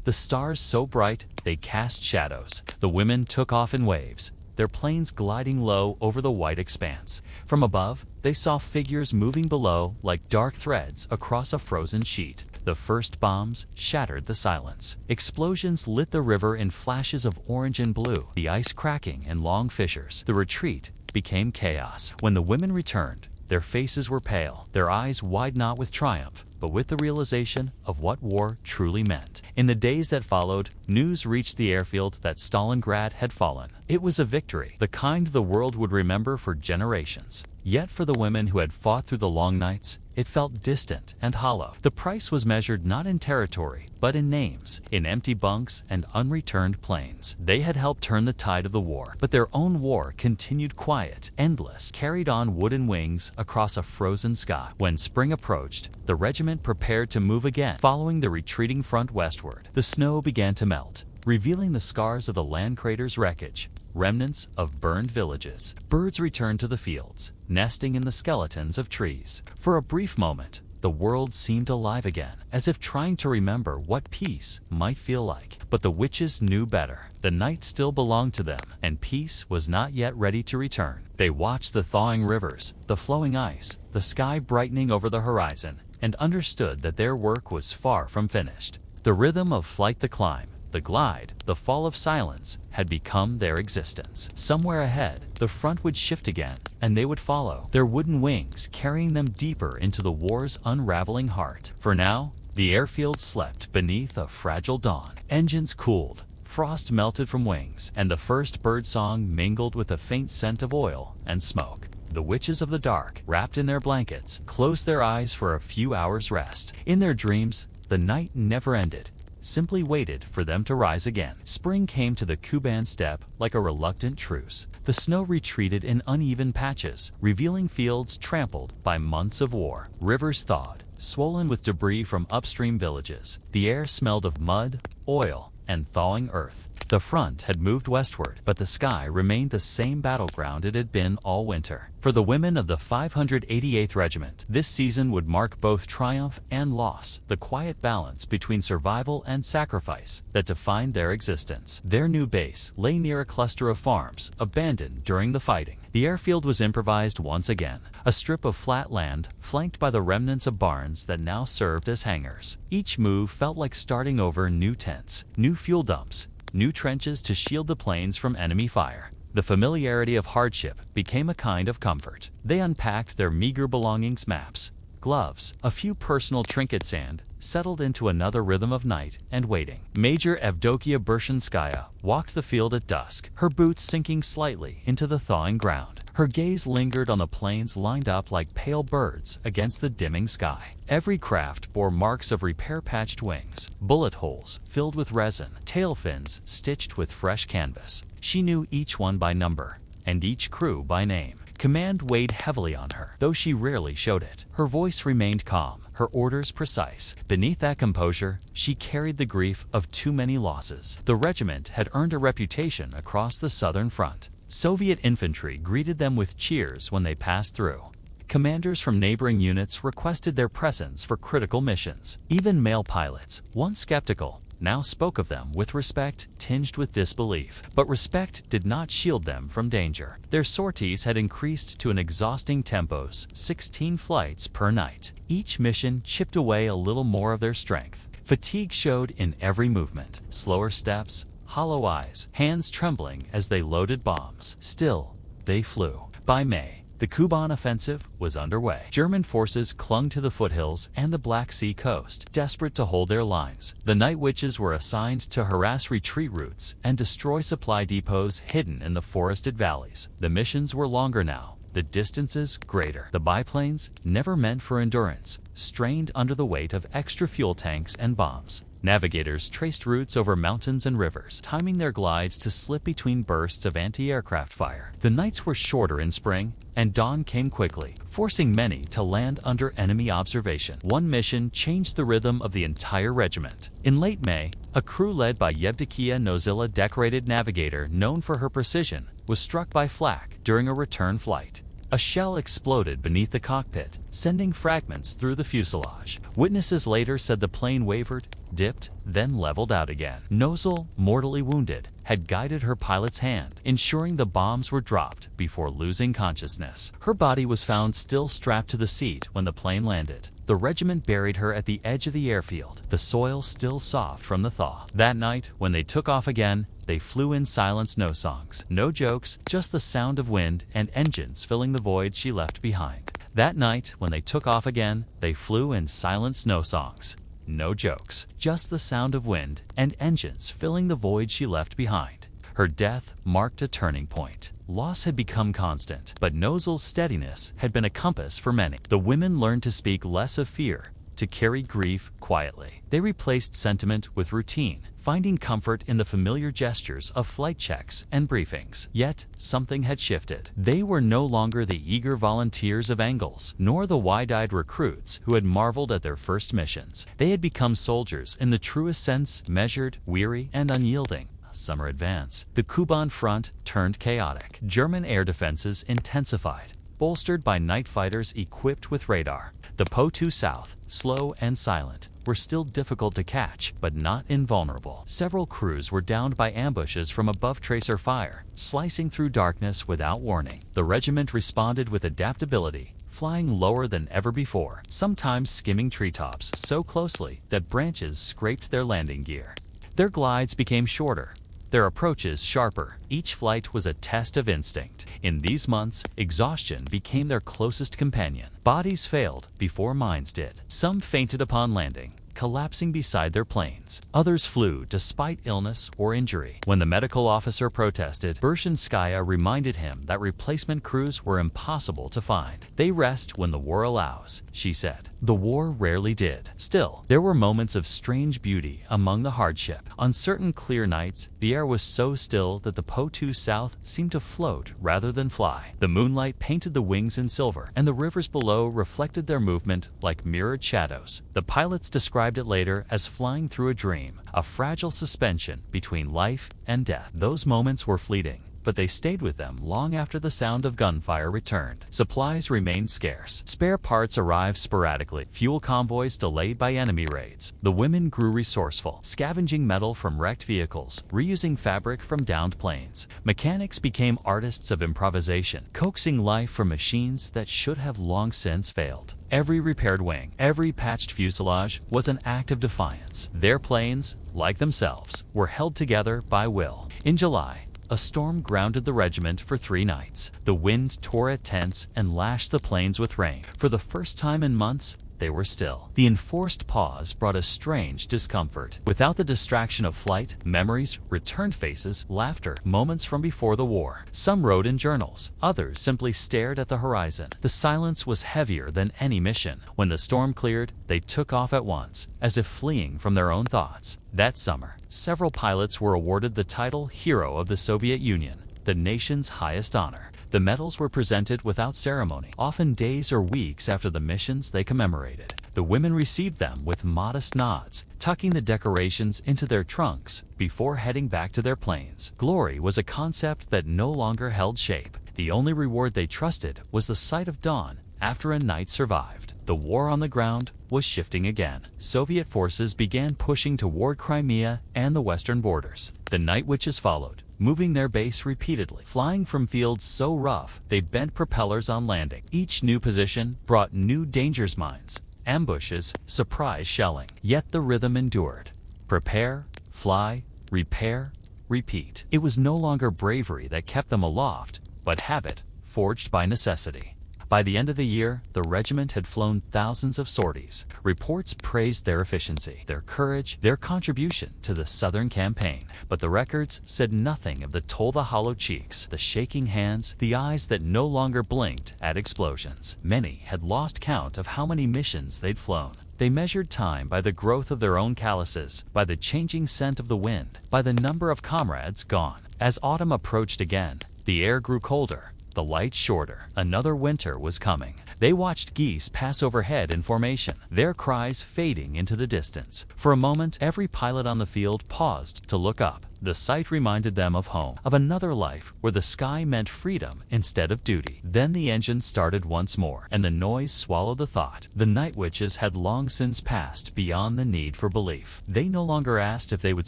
The stars so bright they cast shadows. The women took off in waves, their planes gliding low over the white expanse. From above, they saw figures moving below like dark threads across a frozen sheet. The first bombs shattered the silence. Explosions lit the river in flashes of orange and blue, the ice cracking in long fissures. The retreat became chaos. When the women returned, their faces were pale, their eyes wide not with triumph, but with the realization of what war truly meant. In the days that followed, news reached the airfield that Stalingrad had fallen. It was a victory, the kind the world would remember for generations. Yet for the women who had fought through the long nights, it felt distant and hollow. The price was measured not in territory, but in names, in empty bunks and unreturned planes. They had helped turn the tide of the war, but their own war continued quiet, endless, carried on wooden wings across a frozen sky. When spring approached, the regiment prepared to move again, following the retreating front westward. The snow began to melt, revealing the scars of the land crater's wreckage, remnants of burned villages. Birds returned to the fields, nesting in the skeletons of trees. For a brief moment, the world seemed alive again, as if trying to remember what peace might feel like. But the witches knew better. The night still belonged to them, and peace was not yet ready to return. They watched the thawing rivers, the flowing ice, the sky brightening over the horizon, and understood that their work was far from finished. The rhythm of flight, the climb, the glide, the fall of silence had become their existence. Somewhere ahead, the front would shift again, and they would follow, their wooden wings carrying them deeper into the war's unraveling heart. For now, the airfield slept beneath a fragile dawn. Engines cooled, frost melted from wings, and the first bird song mingled with a faint scent of oil and smoke. The witches of the dark, wrapped in their blankets, closed their eyes for a few hours' rest. In their dreams, the night never ended, simply waited for them to rise again. Spring came to the Kuban steppe like a reluctant truce. The snow retreated in uneven patches, revealing fields trampled by months of war. Rivers thawed, swollen with debris from upstream villages. The air smelled of mud, oil, and thawing earth. The front had moved westward, but the sky remained the same battleground it had been all winter. For the women of the 588th Regiment, this season would mark both triumph and loss, the quiet balance between survival and sacrifice that defined their existence. Their new base lay near a cluster of farms, abandoned during the fighting. The airfield was improvised once again, a strip of flat land flanked by the remnants of barns that now served as hangars. Each move felt like starting over: new tents, new fuel dumps, new trenches to shield the planes from enemy fire. The familiarity of hardship became a kind of comfort. They unpacked their meager belongings: maps, gloves, a few personal trinkets, and settled into another rhythm of night and waiting. Major Evdokia Bershanskaya walked the field at dusk, her boots sinking slightly into the thawing ground. Her gaze lingered on the planes lined up like pale birds against the dimming sky. Every craft bore marks of repair-patched wings, bullet holes filled with resin, tail fins stitched with fresh canvas. She knew each one by number, and each crew by name. Command weighed heavily on her, though she rarely showed it. Her voice remained calm, her orders precise. Beneath that composure, she carried the grief of too many losses. The regiment had earned a reputation across the southern front. Soviet infantry greeted them with cheers when they passed through. Commanders from neighboring units requested their presence for critical missions. Even male pilots, once skeptical, now spoke of them with respect tinged with disbelief. But respect did not shield them from danger. Their sorties had increased to an exhausting tempos, 16 flights per night. Each mission chipped away a little more of their strength. Fatigue showed in every movement: slower steps, hollow eyes, hands trembling as they loaded bombs. Still, they flew. By May, the Kuban offensive was underway. German forces clung to the foothills and the Black Sea coast, desperate to hold their lines. The Night Witches were assigned to harass retreat routes and destroy supply depots hidden in the forested valleys. The missions were longer now, the distances greater. The biplanes, never meant for endurance, strained under the weight of extra fuel tanks and bombs. Navigators traced routes over mountains and rivers, timing their glides to slip between bursts of anti-aircraft fire. The nights were shorter in spring, and dawn came quickly, forcing many to land under enemy observation. One mission changed the rhythm of the entire regiment. In late May, a crew led by Yevdokia Nozila, decorated navigator known for her precision, was struck by flak during a return flight. A shell exploded beneath the cockpit, sending fragments through the fuselage. Witnesses later said the plane wavered, dipped, then leveled out again. Nozel, mortally wounded, had guided her pilot's hand, ensuring the bombs were dropped before losing consciousness. Her body was found still strapped to the seat when the plane landed. The regiment buried her at the edge of the airfield, the soil still soft from the thaw. That night, when they took off again, they flew in silence. No songs, no jokes, just the sound of wind and engines filling the void she left behind. That night, when they took off again, they flew in silence. No songs, no jokes, just the sound of wind and engines filling the void she left behind. Her death marked a turning point. Loss had become constant, but Nozel's steadiness had been a compass for many. The women learned to speak less of fear, to carry grief quietly. They replaced sentiment with routine, finding comfort in the familiar gestures of flight checks and briefings. Yet, something had shifted. They were no longer the eager volunteers of Engels, nor the wide-eyed recruits who had marveled at their first missions. They had become soldiers in the truest sense, measured, weary, and unyielding. Summer advance. The Kuban front turned chaotic. German air defenses intensified, bolstered by night fighters equipped with radar. The Po-2 South, slow and silent, were still difficult to catch, but not invulnerable. Several crews were downed by ambushes from above tracer fire, slicing through darkness without warning. The regiment responded with adaptability, flying lower than ever before, sometimes skimming treetops so closely that branches scraped their landing gear. Their glides became shorter, their approaches sharper. Each flight was a test of instinct. In these months, exhaustion became their closest companion. Bodies failed before minds did. Some fainted upon landing, collapsing beside their planes. Others flew despite illness or injury. When the medical officer protested, Bershinskaya reminded him that replacement crews were impossible to find. They rest when the war allows, she said. The war rarely did. Still, there were moments of strange beauty among the hardship. On certain clear nights, the air was so still that the Po-2 South seemed to float rather than fly. The moonlight painted the wings in silver, and the rivers below reflected their movement like mirrored shadows. The pilots described it later as flying through a dream, a fragile suspension between life and death. Those moments were fleeting, but they stayed with them long after the sound of gunfire returned. Supplies remained scarce. Spare parts arrived sporadically. Fuel convoys delayed by enemy raids. The women grew resourceful, scavenging metal from wrecked vehicles, reusing fabric from downed planes. Mechanics became artists of improvisation, coaxing life from machines that should have long since failed. Every repaired wing, every patched fuselage was an act of defiance. Their planes, like themselves, were held together by will. In July, a storm grounded the regiment for 3 nights. The wind tore at tents and lashed the plains with rain. For the first time in months, they were still. The enforced pause brought a strange discomfort. Without the distraction of flight, memories, returned faces, laughter, moments from before the war. Some wrote in journals, others simply stared at the horizon. The silence was heavier than any mission. When the storm cleared, they took off at once, as if fleeing from their own thoughts. That summer, several pilots were awarded the title Hero of the Soviet Union, the nation's highest honor. The medals were presented without ceremony, often days or weeks after the missions they commemorated. The women received them with modest nods, tucking the decorations into their trunks before heading back to their planes. Glory was a concept that no longer held shape. The only reward they trusted was the sight of dawn after a night survived. The war on the ground was shifting again. Soviet forces began pushing toward Crimea and the western borders. The night witches followed, moving their base repeatedly, flying from fields so rough they bent propellers on landing. Each new position brought new danger mines, ambushes, surprise shelling. Yet the rhythm endured. Prepare, fly, repair, repeat. It was no longer bravery that kept them aloft, but habit forged by necessity. By the end of the year, the regiment had flown thousands of sorties. Reports praised their efficiency, their courage, their contribution to the Southern campaign. But the records said nothing of the toll: the hollow cheeks, the shaking hands, the eyes that no longer blinked at explosions. Many had lost count of how many missions they'd flown. They measured time by the growth of their own calluses, by the changing scent of the wind, by the number of comrades gone. As autumn approached again, the air grew colder, the lights shorter. Another winter was coming. They watched geese pass overhead in formation, their cries fading into the distance. For a moment, every pilot on the field paused to look up. The sight reminded them of home, of another life where the sky meant freedom instead of duty. Then the engine started once more, and the noise swallowed the thought. The night witches had long since passed beyond the need for belief. They no longer asked if they would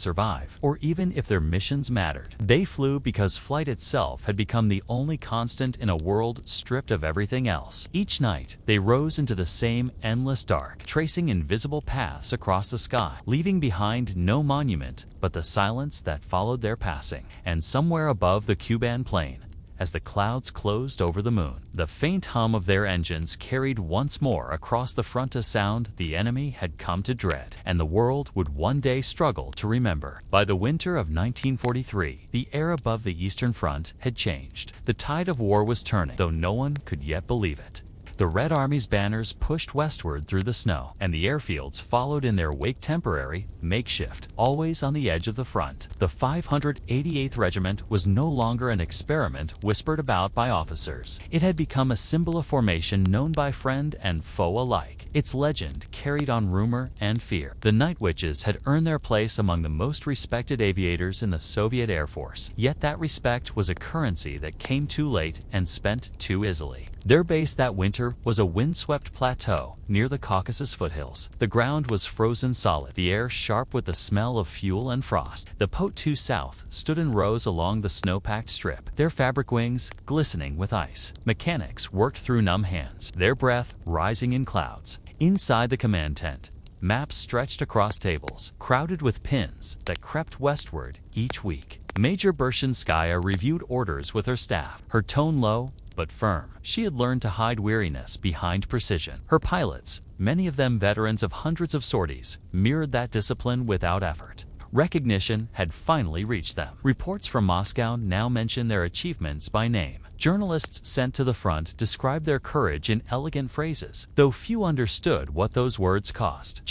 survive, or even if their missions mattered. They flew because flight itself had become the only constant in a world stripped of everything else. Each night, they rose into the same endless dark, tracing invisible paths across the sky, leaving behind no monument but the silence that followed their passing. And somewhere above the Kuban plain, as the clouds closed over the moon. The faint hum of their engines carried once more across the front a sound the enemy had come to dread, and the world would one day struggle to remember. By the winter of 1943, the air above the Eastern Front had changed. The tide of war was turning, though no one could yet believe it. The Red Army's banners pushed westward through the snow, and the airfields followed in their wake, temporary, makeshift, always on the edge of the front. The 588th Regiment was no longer an experiment whispered about by officers. It had become a symbol of formation known by friend and foe alike. Its legend carried on rumor and fear. The Night Witches had earned their place among the most respected aviators in the Soviet Air Force, yet that respect was a currency that came too late and spent too easily. Their base that winter was a windswept plateau near the Caucasus foothills. The ground was frozen solid, the air sharp with the smell of fuel and frost. The Po-2 South stood in rows along the snow-packed strip, their fabric wings glistening with ice. Mechanics worked through numb hands, their breath rising in clouds. Inside the command tent, maps stretched across tables, crowded with pins that crept westward each week. Major Bershinskaya reviewed orders with her staff, her tone low but firm. She had learned to hide weariness behind precision. Her pilots, many of them veterans of hundreds of sorties, mirrored that discipline without effort. Recognition had finally reached them. Reports from Moscow now mention their achievements by name. Journalists sent to the front described their courage in elegant phrases, though few understood what those words cost.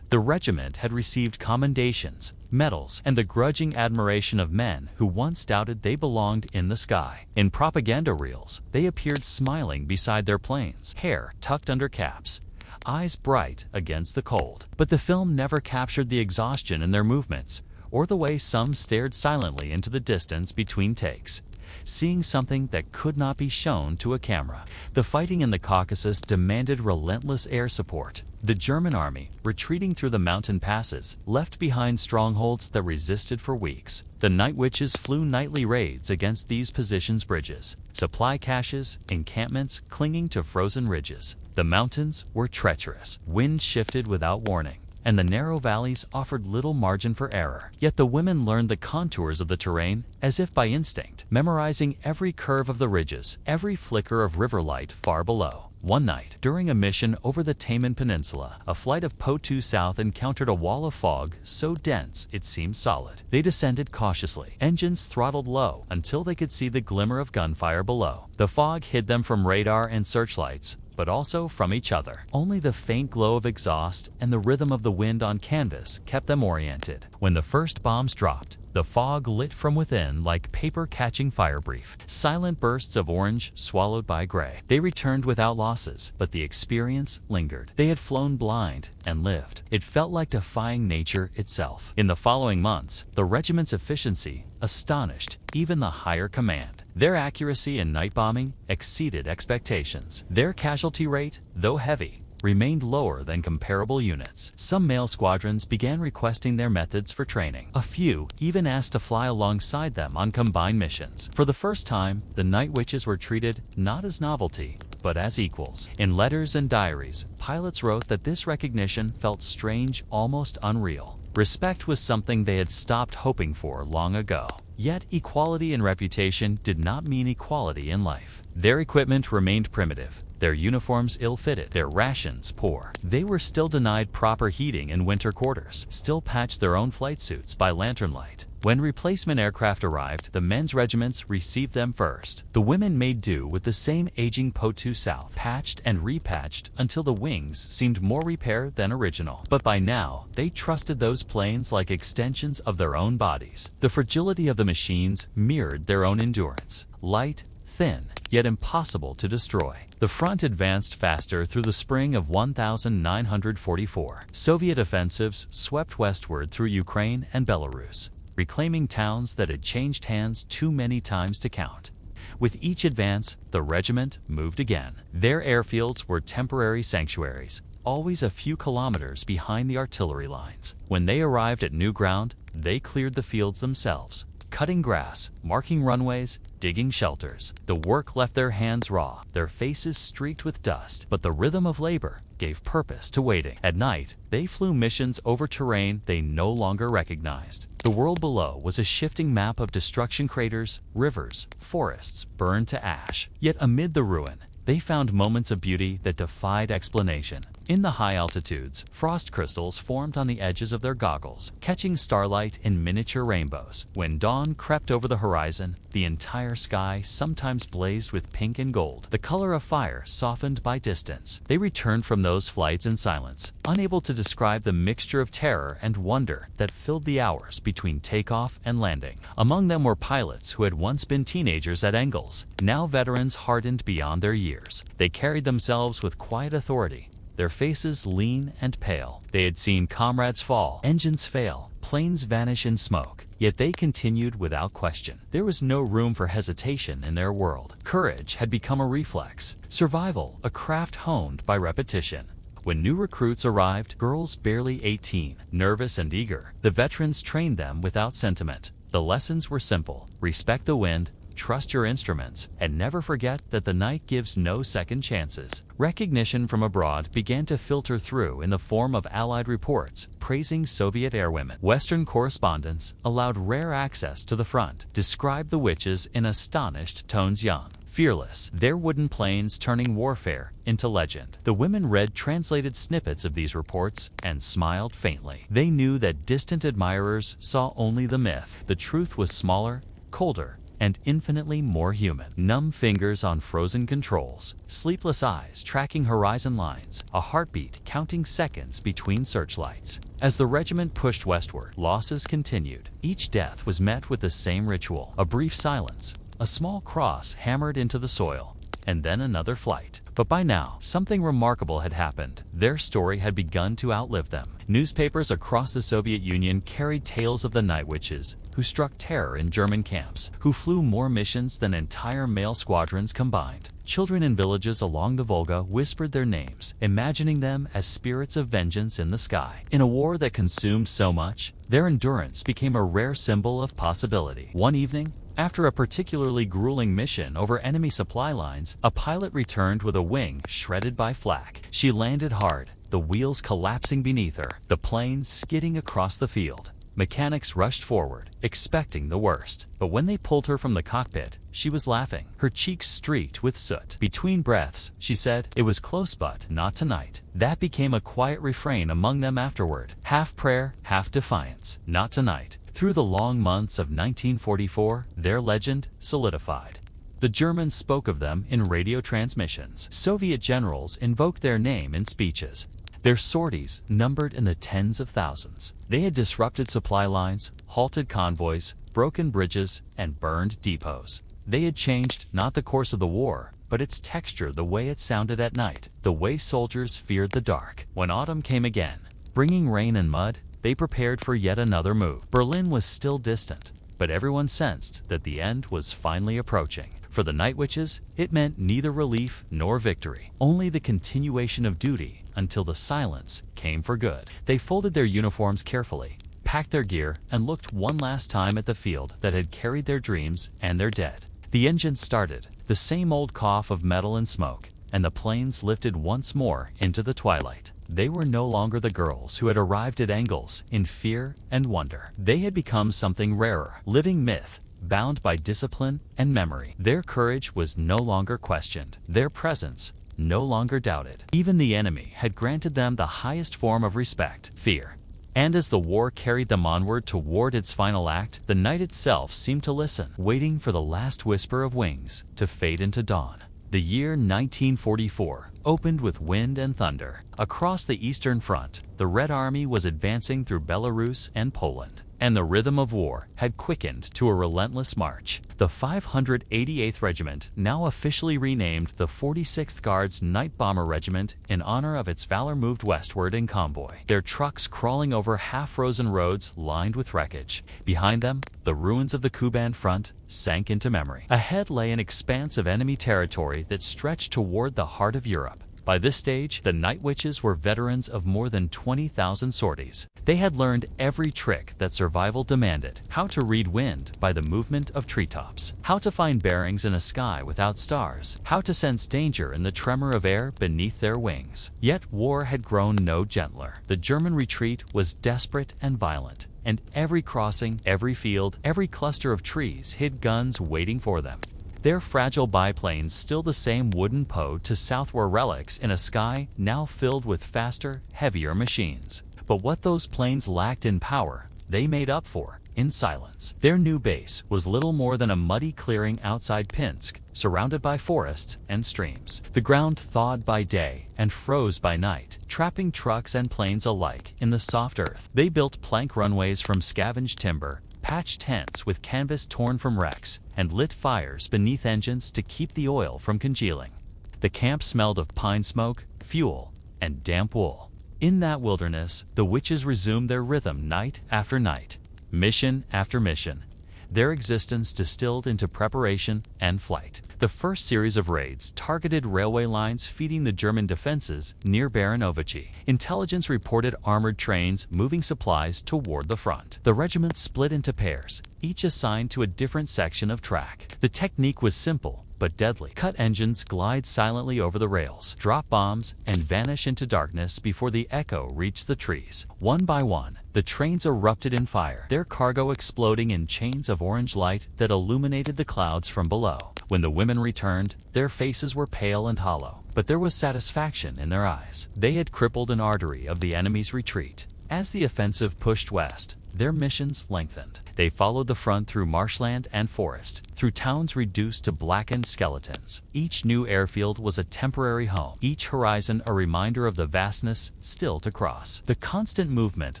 The regiment had received commendations, medals, and the grudging admiration of men who once doubted they belonged in the sky. In propaganda reels, they appeared smiling beside their planes, hair tucked under caps, eyes bright against the cold. But the film never captured the exhaustion in their movements, or the way some stared silently into the distance between takes, seeing something that could not be shown to a camera. The fighting in the Caucasus demanded relentless air support. The German army, retreating through the mountain passes, left behind strongholds that resisted for weeks. The Night Witches flew nightly raids against these positions' bridges, supply caches, encampments clinging to frozen ridges. The mountains were treacherous, winds shifted without warning, and the narrow valleys offered little margin for error. Yet the women learned the contours of the terrain as if by instinct, memorizing every curve of the ridges, every flicker of river light far below. One night, during a mission over the Taman Peninsula, a flight of Po-2 South encountered a wall of fog so dense it seemed solid. They descended cautiously, engines throttled low until they could see the glimmer of gunfire below. The fog hid them from radar and searchlights, but also from each other. Only the faint glow of exhaust and the rhythm of the wind on canvas kept them oriented. When the first bombs dropped, the fog lit from within like paper catching fire brief. Silent bursts of orange swallowed by gray. They returned without losses, but the experience lingered. They had flown blind and lived. It felt like defying nature itself. In the following months, the regiment's efficiency astonished even the higher command. Their accuracy in night bombing exceeded expectations. Their casualty rate, though heavy, remained lower than comparable units. Some male squadrons began requesting their methods for training. A few even asked to fly alongside them on combined missions. For the first time, the Night Witches were treated not as novelty, but as equals. In letters and diaries, pilots wrote that this recognition felt strange, almost unreal. Respect was something they had stopped hoping for long ago. Yet equality in reputation did not mean equality in life. Their equipment remained primitive, their uniforms ill-fitted, their rations poor. They were still denied proper heating in winter quarters, still patched their own flight suits by lantern light. When replacement aircraft arrived, the men's regiments received them first. The women made do with the same aging Po-2 South, patched and repatched until the wings seemed more repair than original. But by now, they trusted those planes like extensions of their own bodies. The fragility of the machines mirrored their own endurance. Light, thin, yet impossible to destroy. The front advanced faster through the spring of 1944. Soviet offensives swept westward through Ukraine and Belarus, reclaiming towns that had changed hands too many times to count. With each advance, the regiment moved again. Their airfields were temporary sanctuaries, always a few kilometers behind the artillery lines. When they arrived at new ground, they cleared the fields themselves, cutting grass, marking runways, digging shelters. The work left their hands raw, their faces streaked with dust, but the rhythm of labor gave purpose to waiting. At night, they flew missions over terrain they no longer recognized. The world below was a shifting map of destruction craters, rivers, forests burned to ash. Yet amid the ruin, they found moments of beauty that defied explanation. In the high altitudes, frost crystals formed on the edges of their goggles, catching starlight in miniature rainbows. When dawn crept over the horizon, the entire sky sometimes blazed with pink and gold, the color of fire softened by distance. They returned from those flights in silence, unable to describe the mixture of terror and wonder that filled the hours between takeoff and landing. Among them were pilots who had once been teenagers at Engels, now veterans hardened beyond their years. They carried themselves with quiet authority, their faces lean and pale. They had seen comrades fall, engines fail, planes vanish in smoke, yet they continued without question. There was no room for hesitation in their world. Courage had become a reflex, survival a craft honed by repetition. When new recruits arrived, girls barely 18, nervous and eager, the veterans trained them without sentiment. The lessons were simple: respect the wind, trust your instruments, and never forget that the night gives no second chances. Recognition from abroad began to filter through in the form of Allied reports praising Soviet airwomen. Western correspondents allowed rare access to the front, described the witches in astonished tones young, fearless, their wooden planes turning warfare into legend. The women read translated snippets of these reports and smiled faintly. They knew that distant admirers saw only the myth. The truth was smaller, colder, and infinitely more human. Numb fingers on frozen controls, sleepless eyes tracking horizon lines, a heartbeat counting seconds between searchlights. As the regiment pushed westward, losses continued. Each death was met with the same ritual: a brief silence, a small cross hammered into the soil, and then another flight. But by now, something remarkable had happened. Their story had begun to outlive them. Newspapers across the Soviet Union carried tales of the night witches who struck terror in German camps, who flew more missions than entire male squadrons combined. Children in villages along the Volga whispered their names, imagining them as spirits of vengeance in the sky. In a war that consumed so much, their endurance became a rare symbol of possibility. One evening, after a particularly grueling mission over enemy supply lines, a pilot returned with a wing shredded by flak. She landed hard, the wheels collapsing beneath her, the plane skidding across the field. Mechanics rushed forward, expecting the worst. But when they pulled her from the cockpit, she was laughing, her cheeks streaked with soot. Between breaths, she said, "It was close, but not tonight." That became a quiet refrain among them afterward, half prayer, half defiance. Not tonight. Through the long months of 1944, their legend solidified. The Germans spoke of them in radio transmissions. Soviet generals invoked their name in speeches. Their sorties numbered in the tens of thousands. They had disrupted supply lines, halted convoys, broken bridges, and burned depots. They had changed not the course of the war, but its texture, the way it sounded at night, the way soldiers feared the dark. When autumn came again, bringing rain and mud, they prepared for yet another move. Berlin was still distant, but everyone sensed that the end was finally approaching. For the Night Witches, it meant neither relief nor victory, only the continuation of duty until the silence came for good. They folded their uniforms carefully, packed their gear, and looked one last time at the field that had carried their dreams and their dead. The engines started, the same old cough of metal and smoke, and the planes lifted once more into the twilight. They were no longer the girls who had arrived at Engels in fear and wonder. They had become something rarer, living myth, bound by discipline and memory. Their courage was no longer questioned, their presence no longer doubted. Even the enemy had granted them the highest form of respect, fear. And as the war carried them onward toward its final act, the night itself seemed to listen, waiting for the last whisper of wings to fade into dawn. The year 1944 opened with wind and thunder. Across the Eastern Front, the Red Army was advancing through Belarus and Poland, and the rhythm of war had quickened to a relentless march. The 588th Regiment, now officially renamed the 46th Guards Night Bomber Regiment in honor of its valor, moved westward in convoy, their trucks crawling over half-frozen roads lined with wreckage. Behind them, the ruins of the Kuban front sank into memory. Ahead lay an expanse of enemy territory that stretched toward the heart of Europe. By this stage, the Night Witches were veterans of more than 20,000 sorties. They had learned every trick that survival demanded: how to read wind by the movement of treetops, how to find bearings in a sky without stars, how to sense danger in the tremor of air beneath their wings. Yet war had grown no gentler. The German retreat was desperate and violent, and every crossing, every field, every cluster of trees hid guns waiting for them. Their fragile biplanes, still the same wooden poe to south, were relics in a sky now filled with faster, heavier machines. But what those planes lacked in power, they made up for in silence. Their new base was little more than a muddy clearing outside Pinsk, surrounded by forests and streams. The ground thawed by day and froze by night, trapping trucks and planes alike in the soft earth. They built plank runways from scavenged timber, patched tents with canvas torn from wrecks, and lit fires beneath engines to keep the oil from congealing. The camp smelled of pine smoke, fuel, and damp wool. In that wilderness, the witches resumed their rhythm night after night, mission after mission, their existence distilled into preparation and flight. The first series of raids targeted railway lines feeding the German defenses near Baranovichi. Intelligence reported armored trains moving supplies toward the front. The regiment split into pairs, each assigned to a different section of track. The technique was simple but deadly. Cut engines glide silently over the rails, drop bombs, and vanish into darkness before the echo reached the trees. One by one, the trains erupted in fire, their cargo exploding in chains of orange light that illuminated the clouds from below. When the women returned, their faces were pale and hollow, but there was satisfaction in their eyes. They had crippled an artery of the enemy's retreat. As the offensive pushed west, their missions lengthened. They followed the front through marshland and forest, through towns reduced to blackened skeletons. Each new airfield was a temporary home, each horizon a reminder of the vastness still to cross. The constant movement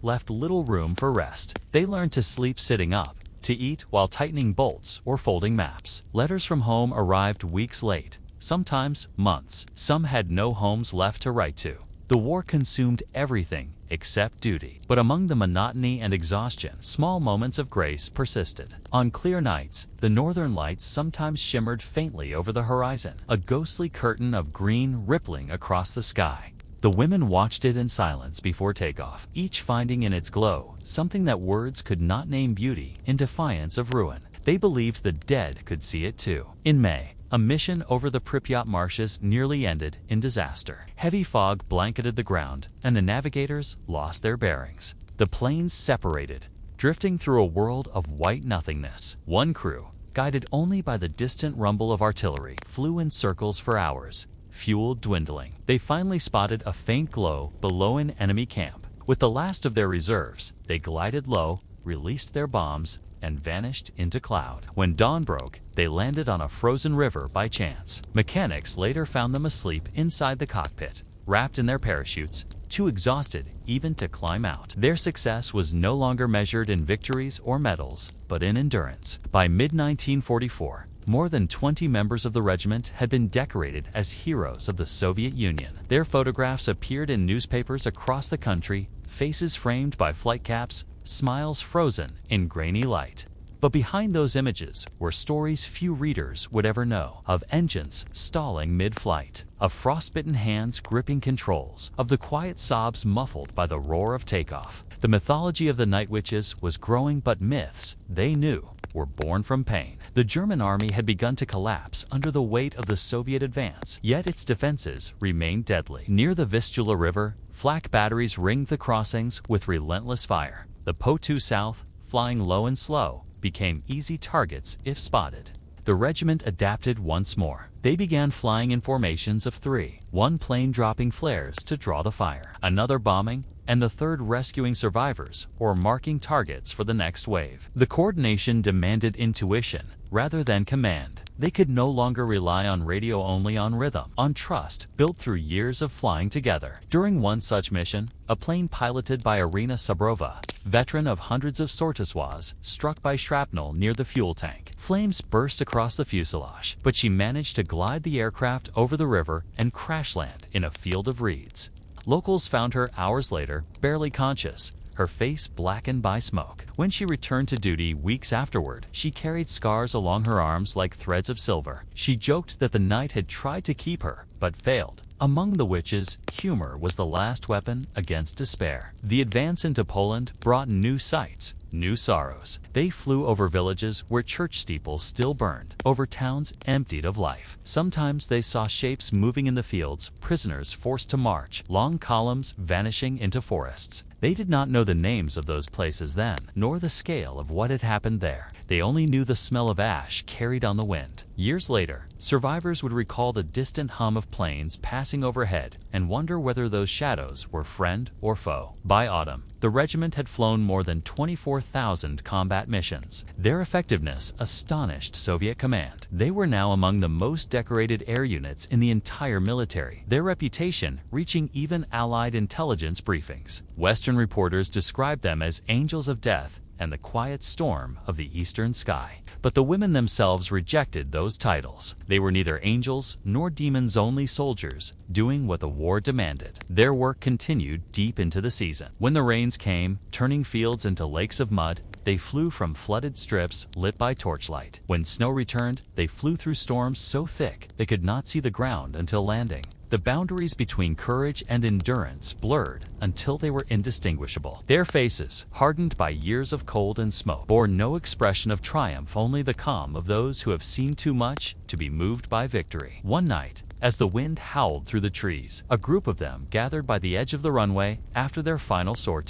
left little room for rest. They learned to sleep sitting up, to eat while tightening bolts or folding maps. Letters from home arrived weeks late, sometimes months. Some had no homes left to write to. The war consumed everything except duty. But among the monotony and exhaustion, small moments of grace persisted. On clear nights, the northern lights sometimes shimmered faintly over the horizon, a ghostly curtain of green rippling across the sky. The women watched it in silence before takeoff, each finding in its glow something that words could not name: beauty in defiance of ruin. They believed the dead could see it too. In May, a mission over the Pripyat marshes nearly ended in disaster. Heavy fog blanketed the ground, and the navigators lost their bearings. The planes separated, drifting through a world of white nothingness. One crew, guided only by the distant rumble of artillery, flew in circles for hours, fuel dwindling. They finally spotted a faint glow below an enemy camp. With the last of their reserves, they glided low, released their bombs, and vanished into cloud. When dawn broke, they landed on a frozen river by chance. Mechanics later found them asleep inside the cockpit, wrapped in their parachutes, too exhausted even to climb out. Their success was no longer measured in victories or medals, but in endurance. By mid-1944, more than 20 members of the regiment had been decorated as heroes of the Soviet Union. Their photographs appeared in newspapers across the country, faces framed by flight caps, smiles frozen in grainy light. But behind those images were stories few readers would ever know, of engines stalling mid-flight, of frostbitten hands gripping controls, of the quiet sobs muffled by the roar of takeoff. The mythology of the Night Witches was growing, but myths, they knew, were born from pain. The German army had begun to collapse under the weight of the Soviet advance, yet its defenses remained deadly. Near the Vistula River, flak batteries ringed the crossings with relentless fire. The Po-2 South, flying low and slow, became easy targets if spotted. The regiment adapted once more. They began flying in formations of 3, one plane dropping flares to draw the fire, another bombing, and the third rescuing survivors or marking targets for the next wave. The coordination demanded intuition rather than command. They could no longer rely on radio, only on rhythm, on trust built through years of flying together. During one such mission, a plane piloted by Irina Sabrova, veteran of hundreds of sorties, was struck by shrapnel near the fuel tank. Flames burst across the fuselage, but she managed to glide the aircraft over the river and crash land in a field of reeds. Locals found her hours later, barely conscious, her face blackened by smoke. When she returned to duty weeks afterward, she carried scars along her arms like threads of silver. She joked that the night had tried to keep her, but failed. Among the witches, humor was the last weapon against despair. The advance into Poland brought new sights, new sorrows. They flew over villages where church steeples still burned, over towns emptied of life. Sometimes they saw shapes moving in the fields, prisoners forced to march, long columns vanishing into forests. They did not know the names of those places then, nor the scale of what had happened there. They only knew the smell of ash carried on the wind. Years later, survivors would recall the distant hum of planes passing overhead and wonder whether those shadows were friend or foe. By autumn, the regiment had flown more than 24,000 combat missions. Their effectiveness astonished Soviet command. They were now among the most decorated air units in the entire military, their reputation reaching even Allied intelligence briefings. Western reporters described them as angels of death and the quiet storm of the eastern sky. But the women themselves rejected those titles. They were neither angels nor demons, only soldiers, doing what the war demanded. Their work continued deep into the season. When the rains came, turning fields into lakes of mud, they flew from flooded strips lit by torchlight. When snow returned, they flew through storms so thick they could not see the ground until landing. The boundaries between courage and endurance blurred until they were indistinguishable. Their faces, hardened by years of cold and smoke, bore no expression of triumph, only the calm of those who have seen too much to be moved by victory. One night, as the wind howled through the trees, a group of them gathered by the edge of the runway after their final sortie.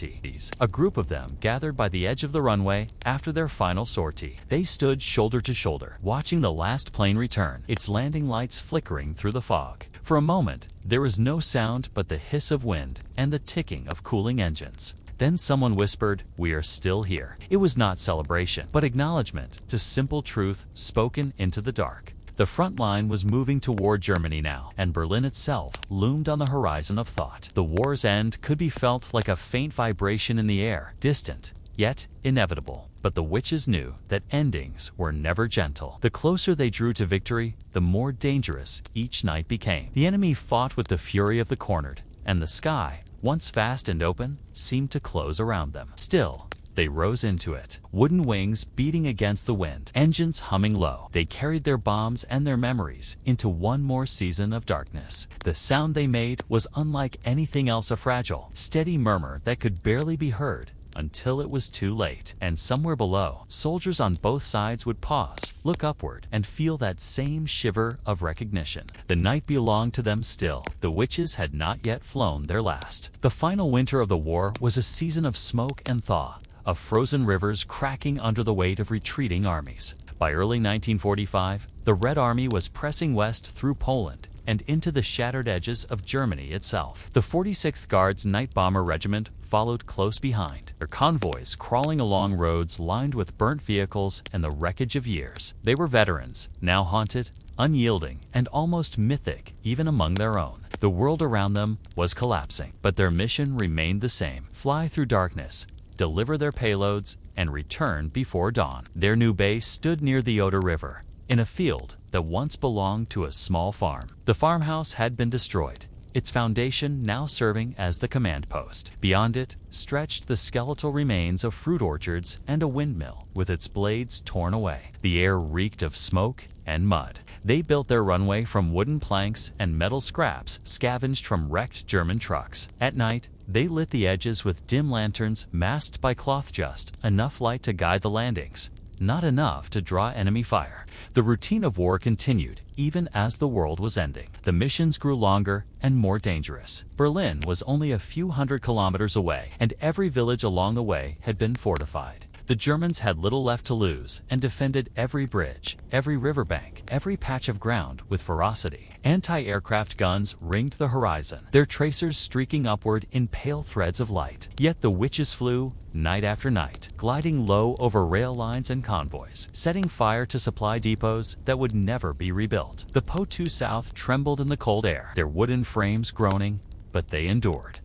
They stood shoulder to shoulder, watching the last plane return, its landing lights flickering through the fog. For a moment, there was no sound but the hiss of wind and the ticking of cooling engines. Then someone whispered, "We are still here." It was not celebration, but acknowledgement to simple truth spoken into the dark. The front line was moving toward Germany now, and Berlin itself loomed on the horizon of thought. The war's end could be felt like a faint vibration in the air, distant, yet inevitable. But the witches knew that endings were never gentle. The closer they drew to victory, the more dangerous each night became. The enemy fought with the fury of the cornered, and the sky, once vast and open, seemed to close around them. Still, they rose into it, wooden wings beating against the wind, engines humming low. They carried their bombs and their memories into one more season of darkness. The sound they made was unlike anything else, a fragile, steady murmur that could barely be heard until it was too late. And somewhere below, soldiers on both sides would pause, look upward, and feel that same shiver of recognition. The night belonged to them still. The witches had not yet flown their last. The final winter of the war was a season of smoke and thaw, of frozen rivers cracking under the weight of retreating armies. By early 1945, the Red Army was pressing west through Poland and into the shattered edges of Germany itself. The 46th Guards Night Bomber Regiment followed close behind, their convoys crawling along roads lined with burnt vehicles and the wreckage of years. They were veterans, now haunted, unyielding, and almost mythic even among their own. The world around them was collapsing, but their mission remained the same: fly through darkness, deliver their payloads, and return before dawn. Their new base stood near the Oder River, in a field that once belonged to a small farm. The farmhouse had been destroyed, its foundation now serving as the command post. Beyond it stretched the skeletal remains of fruit orchards and a windmill with its blades torn away. The air reeked of smoke and mud. They built their runway from wooden planks and metal scraps scavenged from wrecked German trucks. At night, they lit the edges with dim lanterns masked by cloth, just enough light to guide the landings, not enough to draw enemy fire. The routine of war continued, even as the world was ending. The missions grew longer and more dangerous. Berlin was only a few hundred kilometers away, and every village along the way had been fortified. The Germans had little left to lose and defended every bridge, every riverbank, every patch of ground with ferocity. Anti-aircraft guns ringed the horizon, their tracers streaking upward in pale threads of light. Yet the witches flew night after night, gliding low over rail lines and convoys, setting fire to supply depots that would never be rebuilt. The Poitou South trembled in the cold air, their wooden frames groaning, but they endured.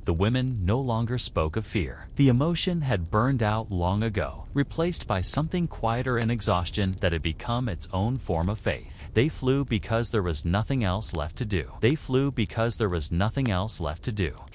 The women no longer spoke of fear. The emotion had burned out long ago, replaced by something quieter and exhaustion that had become its own form of faith. They flew because there was nothing else left to do.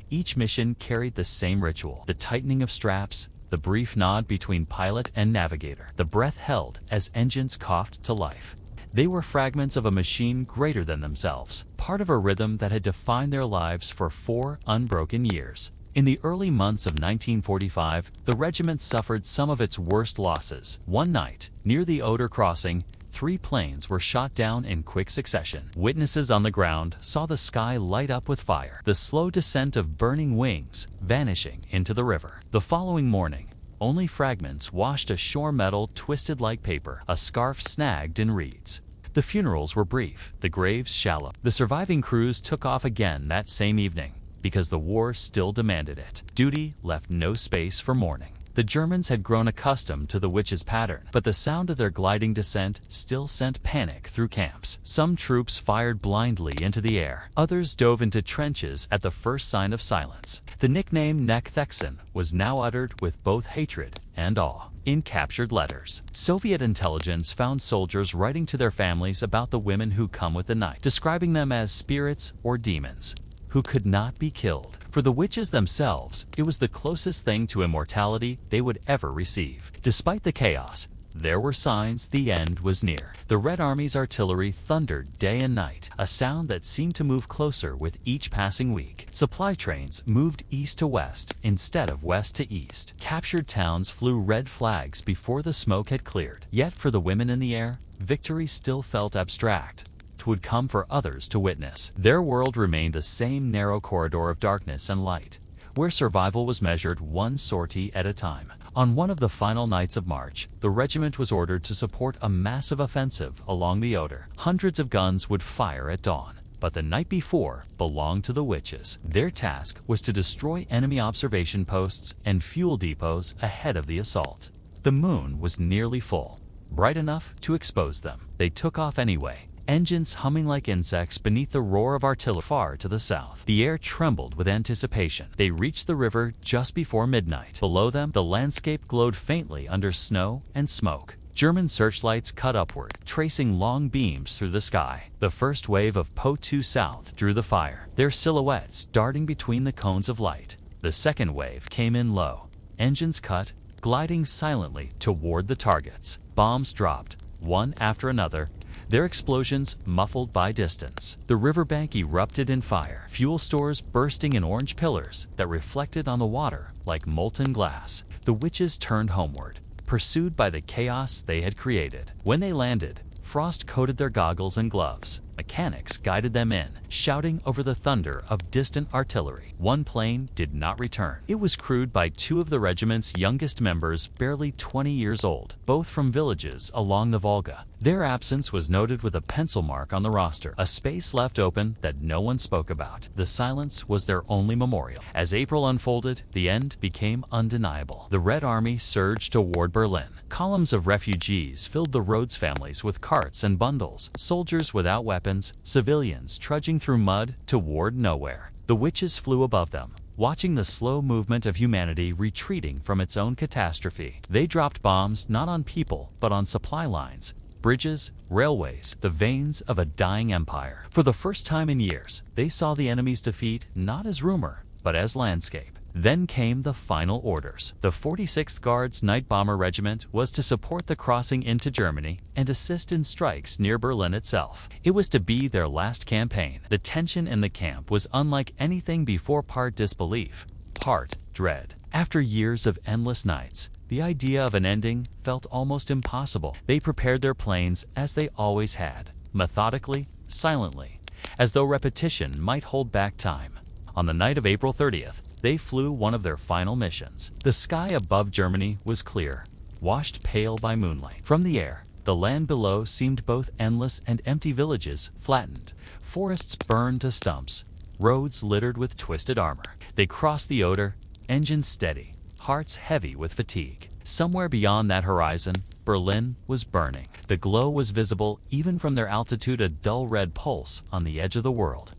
Each mission carried the same ritual: the tightening of straps, the brief nod between pilot and navigator, the breath held as engines coughed to life. They were fragments of a machine greater than themselves, part of a rhythm that had defined their lives for 4 unbroken years. In the early months of 1945, the regiment suffered some of its worst losses. One night, near the Oder crossing, 3 planes were shot down in quick succession. Witnesses on the ground saw the sky light up with fire, the slow descent of burning wings vanishing into the river. The following morning, only fragments washed ashore, metal twisted like paper, a scarf snagged in reeds. The funerals were brief, the graves shallow. The surviving crews took off again that same evening, because the war still demanded it. Duty left no space for mourning. The Germans had grown accustomed to the witch's pattern, but the sound of their gliding descent still sent panic through camps. Some troops fired blindly into the air. Others dove into trenches at the first sign of silence. The nickname Nachthexen was now uttered with both hatred and awe. In captured letters, Soviet intelligence found soldiers writing to their families about the women who come with the night, describing them as spirits or demons who could not be killed. For the witches themselves, it was the closest thing to immortality they would ever receive. Despite the chaos, there were signs the end was near. The Red Army's artillery thundered day and night, a sound that seemed to move closer with each passing week. Supply trains moved east to west instead of west to east. Captured towns flew red flags before the smoke had cleared. Yet for the women in the air, victory still felt abstract. Would come for others to witness. Their world remained the same narrow corridor of darkness and light, where survival was measured one sortie at a time. On one of the final nights of March, the regiment was ordered to support a massive offensive along the Oder. Hundreds of guns would fire at dawn. But the night before belonged to the witches. Their task was to destroy enemy observation posts and fuel depots ahead of the assault. The moon was nearly full, bright enough to expose them. They took off anyway, engines humming like insects beneath the roar of artillery far to the south. The air trembled with anticipation. They reached the river just before midnight. Below them, the landscape glowed faintly under snow and smoke. German searchlights cut upward, tracing long beams through the sky. The first wave of Po-2 South drew the fire, their silhouettes darting between the cones of light. The second wave came in low, engines cut, gliding silently toward the targets. Bombs dropped, one after another, their explosions muffled by distance. The riverbank erupted in fire, fuel stores bursting in orange pillars that reflected on the water like molten glass. The witches turned homeward, pursued by the chaos they had created. When they landed, frost coated their goggles and gloves. Mechanics guided them in, shouting over the thunder of distant artillery. One plane did not return. It was crewed by 2 of the regiment's youngest members, barely 20 years old, both from villages along the Volga. Their absence was noted with a pencil mark on the roster, a space left open that no one spoke about. The silence was their only memorial. As April unfolded, the end became undeniable. The Red Army surged toward Berlin. Columns of refugees filled the roads, families with carts and bundles, soldiers without weapons, civilians trudging through mud toward nowhere. The witches flew above them, watching the slow movement of humanity retreating from its own catastrophe. They dropped bombs not on people, but on supply lines, bridges, railways, the veins of a dying empire. For the first time in years, they saw the enemy's defeat not as rumor, but as landscape. Then came the final orders. The 46th Guards Night Bomber Regiment was to support the crossing into Germany and assist in strikes near Berlin itself. It was to be their last campaign. The tension in the camp was unlike anything before, part disbelief, part dread. After years of endless nights, the idea of an ending felt almost impossible. They prepared their planes as they always had, methodically, silently, as though repetition might hold back time. On the night of April 30th, they flew one of their final missions. The sky above Germany was clear, washed pale by moonlight. From the air, the land below seemed both endless and empty. Villages flattened, forests burned to stumps, roads littered with twisted armor. They crossed the Oder, engines steady, hearts heavy with fatigue. Somewhere beyond that horizon, Berlin was burning. The glow was visible even from their altitude, a dull red pulse on the edge of the world.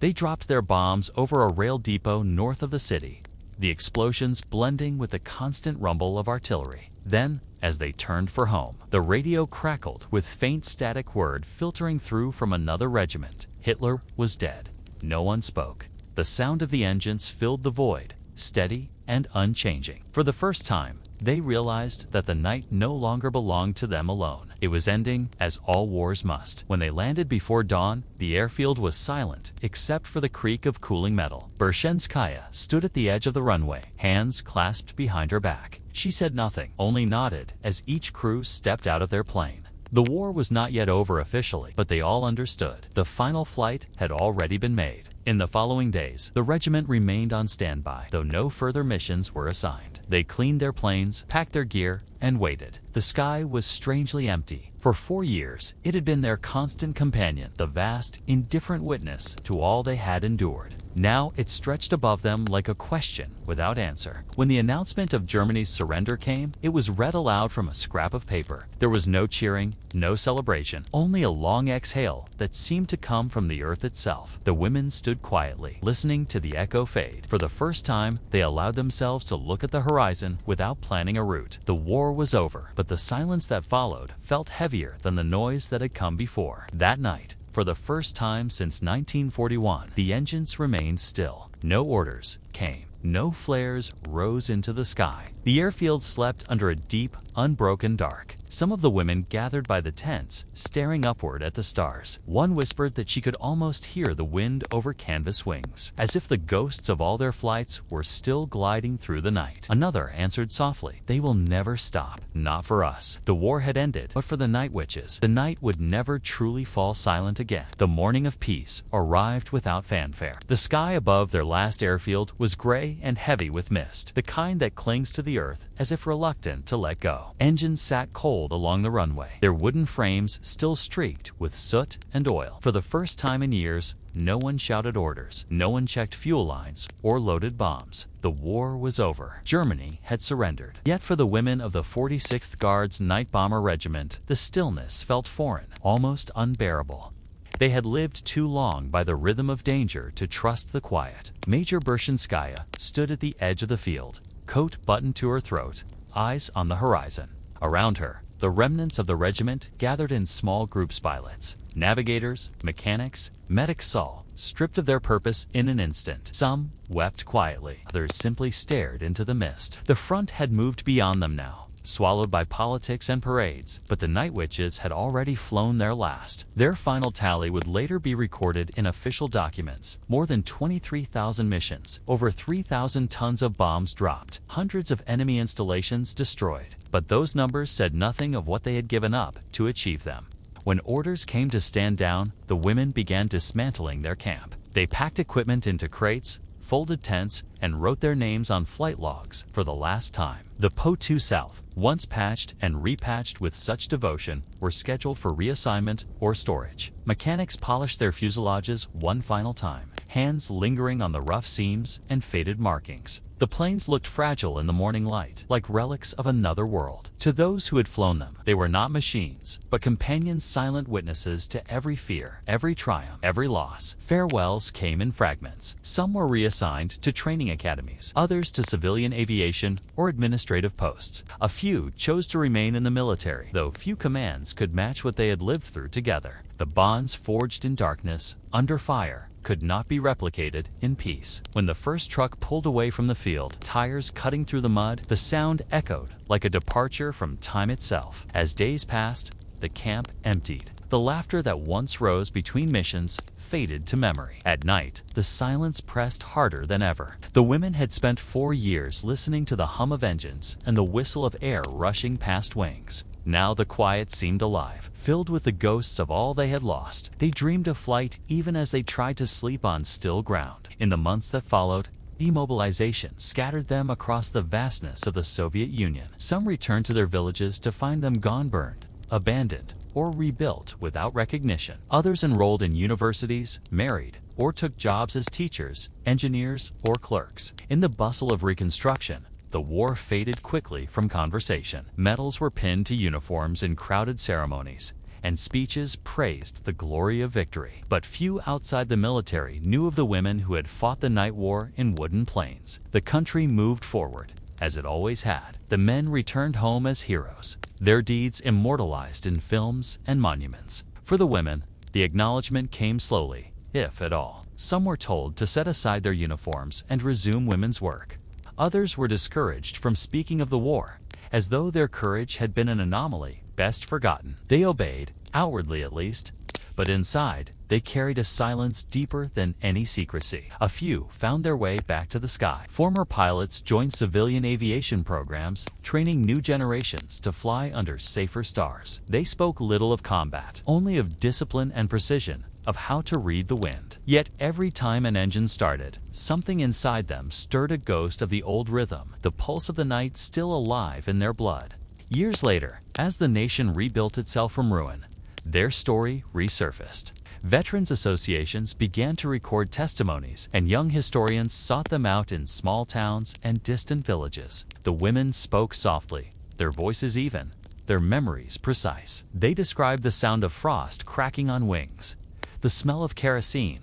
They dropped their bombs over a rail depot north of the city, the explosions blending with the constant rumble of artillery. Then, as they turned for home, the radio crackled with faint static word filtering through from another regiment. Hitler was dead. No one spoke. The sound of the engines filled the void, steady and unchanging. For the first time, They realized that the night no longer belonged to them alone. It was ending, as all wars must. When they landed before dawn, the airfield was silent, except for the creak of cooling metal. Bershenskaya stood at the edge of the runway, hands clasped behind her back. She said nothing, only nodded as each crew stepped out of their plane. The war was not yet over officially, but they all understood. The final flight had already been made. In the following days, the regiment remained on standby, though no further missions were assigned. They cleaned their planes, packed their gear, and waited. The sky was strangely empty. For 4 years, it had been their constant companion, the vast, indifferent witness to all they had endured. Now it stretched above them like a question without answer. When the announcement of Germany's surrender came, it was read aloud from a scrap of paper. There was no cheering, no celebration, only a long exhale that seemed to come from the earth itself. The women stood quietly, listening to the echo fade. For the first time, they allowed themselves to look at the horizon without planning a route. The war was over, but the silence that followed felt heavier than the noise that had come before. That night, for the first time since 1941, the engines remained still. No orders came. No flares rose into the sky. The airfield slept under a deep, unbroken dark. Some of the women gathered by the tents, staring upward at the stars. One whispered that she could almost hear the wind over canvas wings, as if the ghosts of all their flights were still gliding through the night. Another answered softly, "They will never stop. Not for us." The war had ended, but for the night witches, the night would never truly fall silent again. The morning of peace arrived without fanfare. The sky above their last airfield was gray and heavy with mist, the kind that clings to the earth as if reluctant to let go. Engines sat cold along the runway, their wooden frames still streaked with soot and oil. For the first time in years, no one shouted orders, no one checked fuel lines or loaded bombs. The war was over. Germany had surrendered. Yet for the women of the 46th Guards Night Bomber Regiment, the stillness felt foreign, almost unbearable. They had lived too long by the rhythm of danger to trust the quiet. Major Bershenskaya stood at the edge of the field, coat buttoned to her throat, eyes on the horizon. Around her, the remnants of the regiment gathered in small groups. Pilots, navigators, mechanics, medics, all stripped of their purpose in an instant. Some wept quietly, others simply stared into the mist. The front had moved beyond them now, swallowed by politics and parades, but the night witches had already flown their last. Their final tally would later be recorded in official documents. More than 23,000 missions, over 3,000 tons of bombs dropped, hundreds of enemy installations destroyed. But those numbers said nothing of what they had given up to achieve them. When orders came to stand down, the women began dismantling their camp. They packed equipment into crates, folded tents, and wrote their names on flight logs for the last time. The Po-2 South, once patched and repatched with such devotion, were scheduled for reassignment or storage. Mechanics polished their fuselages one final time, hands lingering on the rough seams and faded markings. The planes looked fragile in the morning light, like relics of another world. To those who had flown them, they were not machines, but companions, silent witnesses to every fear, every triumph, every loss. Farewells came in fragments. Some were reassigned to training academies, others to civilian aviation or administrative posts. A few chose to remain in the military, though few commands could match what they had lived through together. The bonds forged in darkness, under fire, could not be replicated in peace. When the first truck pulled away from the field, tires cutting through the mud, the sound echoed like a departure from time itself. As days passed, the camp emptied. The laughter that once rose between missions faded to memory. At night, the silence pressed harder than ever. The women had spent 4 years listening to the hum of engines and the whistle of air rushing past wings. Now the quiet seemed alive, filled with the ghosts of all they had lost. They dreamed of flight even as they tried to sleep on still ground. In the months that followed, demobilization scattered them across the vastness of the Soviet Union. Some returned to their villages to find them gone, burned, abandoned, or rebuilt without recognition. Others enrolled in universities, married, or took jobs as teachers, engineers, or clerks. In the bustle of reconstruction, the war faded quickly from conversation. Medals were pinned to uniforms in crowded ceremonies, and speeches praised the glory of victory. But few outside the military knew of the women who had fought the night war in wooden planes. The country moved forward, as it always had. The men returned home as heroes, their deeds immortalized in films and monuments. For the women, the acknowledgement came slowly, if at all. Some were told to set aside their uniforms and resume women's work. Others were discouraged from speaking of the war, as though their courage had been an anomaly best forgotten. They obeyed, outwardly at least, but inside, they carried a silence deeper than any secrecy. A few found their way back to the sky. Former pilots joined civilian aviation programs, training new generations to fly under safer stars. They spoke little of combat, only of discipline and precision, of how to read the wind. Yet every time an engine started, something inside them stirred a ghost of the old rhythm, the pulse of the night still alive in their blood. Years later, as the nation rebuilt itself from ruin, their story resurfaced. Veterans associations began to record testimonies, and young historians sought them out in small towns and distant villages. The women spoke softly, their voices even, their memories precise. They described the sound of frost cracking on wings, the smell of kerosene,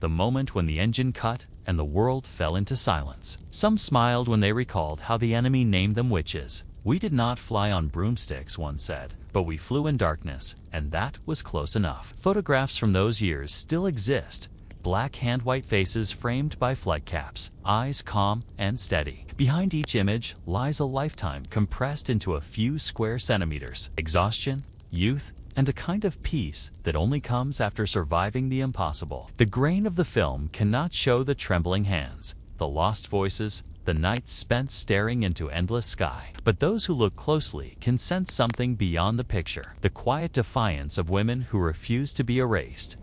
the moment when the engine cut and the world fell into silence. Some smiled when they recalled how the enemy named them witches. "We did not fly on broomsticks," one said, "but we flew in darkness, and that was close enough." Photographs from those years still exist, black hand-white faces framed by flight caps, eyes calm and steady. Behind each image lies a lifetime compressed into a few square centimeters. Exhaustion, youth, and a kind of peace that only comes after surviving the impossible. The grain of the film cannot show the trembling hands, the lost voices, the nights spent staring into endless sky. But those who look closely can sense something beyond the picture, the quiet defiance of women who refuse to be erased.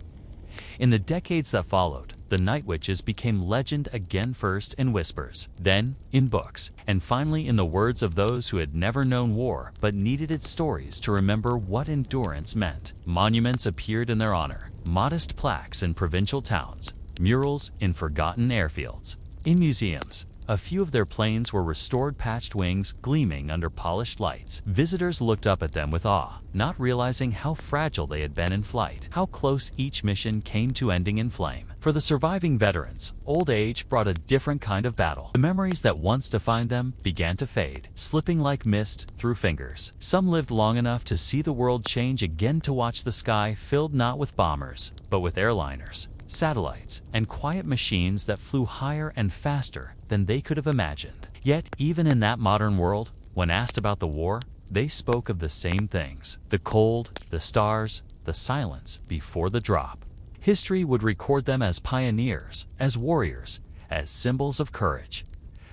In the decades that followed, the night witches became legend again, first in whispers, then in books, and finally in the words of those who had never known war but needed its stories to remember what endurance meant. Monuments appeared in their honor, modest plaques in provincial towns, murals in forgotten airfields. In museums, a few of their planes were restored, patched wings gleaming under polished lights. Visitors looked up at them with awe, not realizing how fragile they had been in flight, how close each mission came to ending in flame. For the surviving veterans, old age brought a different kind of battle. The memories that once defined them began to fade, slipping like mist through fingers. Some lived long enough to see the world change again, to watch the sky filled not with bombers, but with airliners, satellites, and quiet machines that flew higher and faster than they could have imagined. Yet, even in that modern world, when asked about the war, they spoke of the same things: the cold, the stars, the silence before the drop. History would record them as pioneers, as warriors, as symbols of courage.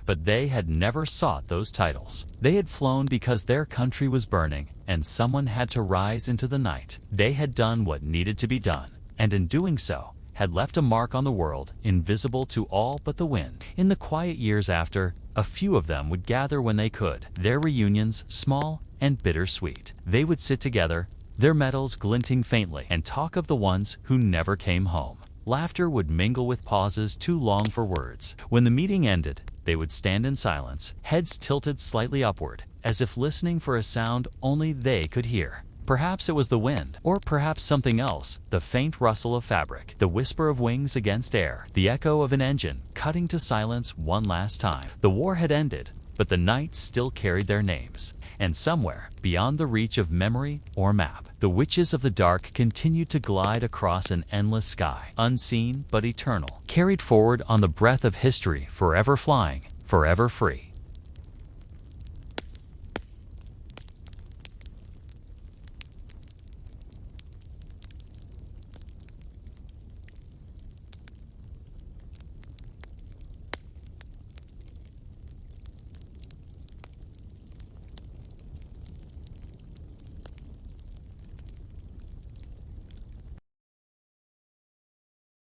But they had never sought those titles. They had flown because their country was burning, and someone had to rise into the night. They had done what needed to be done, and in doing so, had left a mark on the world, invisible to all but the wind. In the quiet years after, a few of them would gather when they could, their reunions small and bittersweet. They would sit together, their medals glinting faintly, and talk of the ones who never came home. Laughter would mingle with pauses too long for words. When the meeting ended, they would stand in silence, heads tilted slightly upward, as if listening for a sound only they could hear. Perhaps it was the wind, or perhaps something else, the faint rustle of fabric, the whisper of wings against air, the echo of an engine cutting to silence one last time. The war had ended, but the nights still carried their names. And somewhere, beyond the reach of memory or map, the witches of the dark continued to glide across an endless sky, unseen but eternal, carried forward on the breath of history, forever flying, forever free.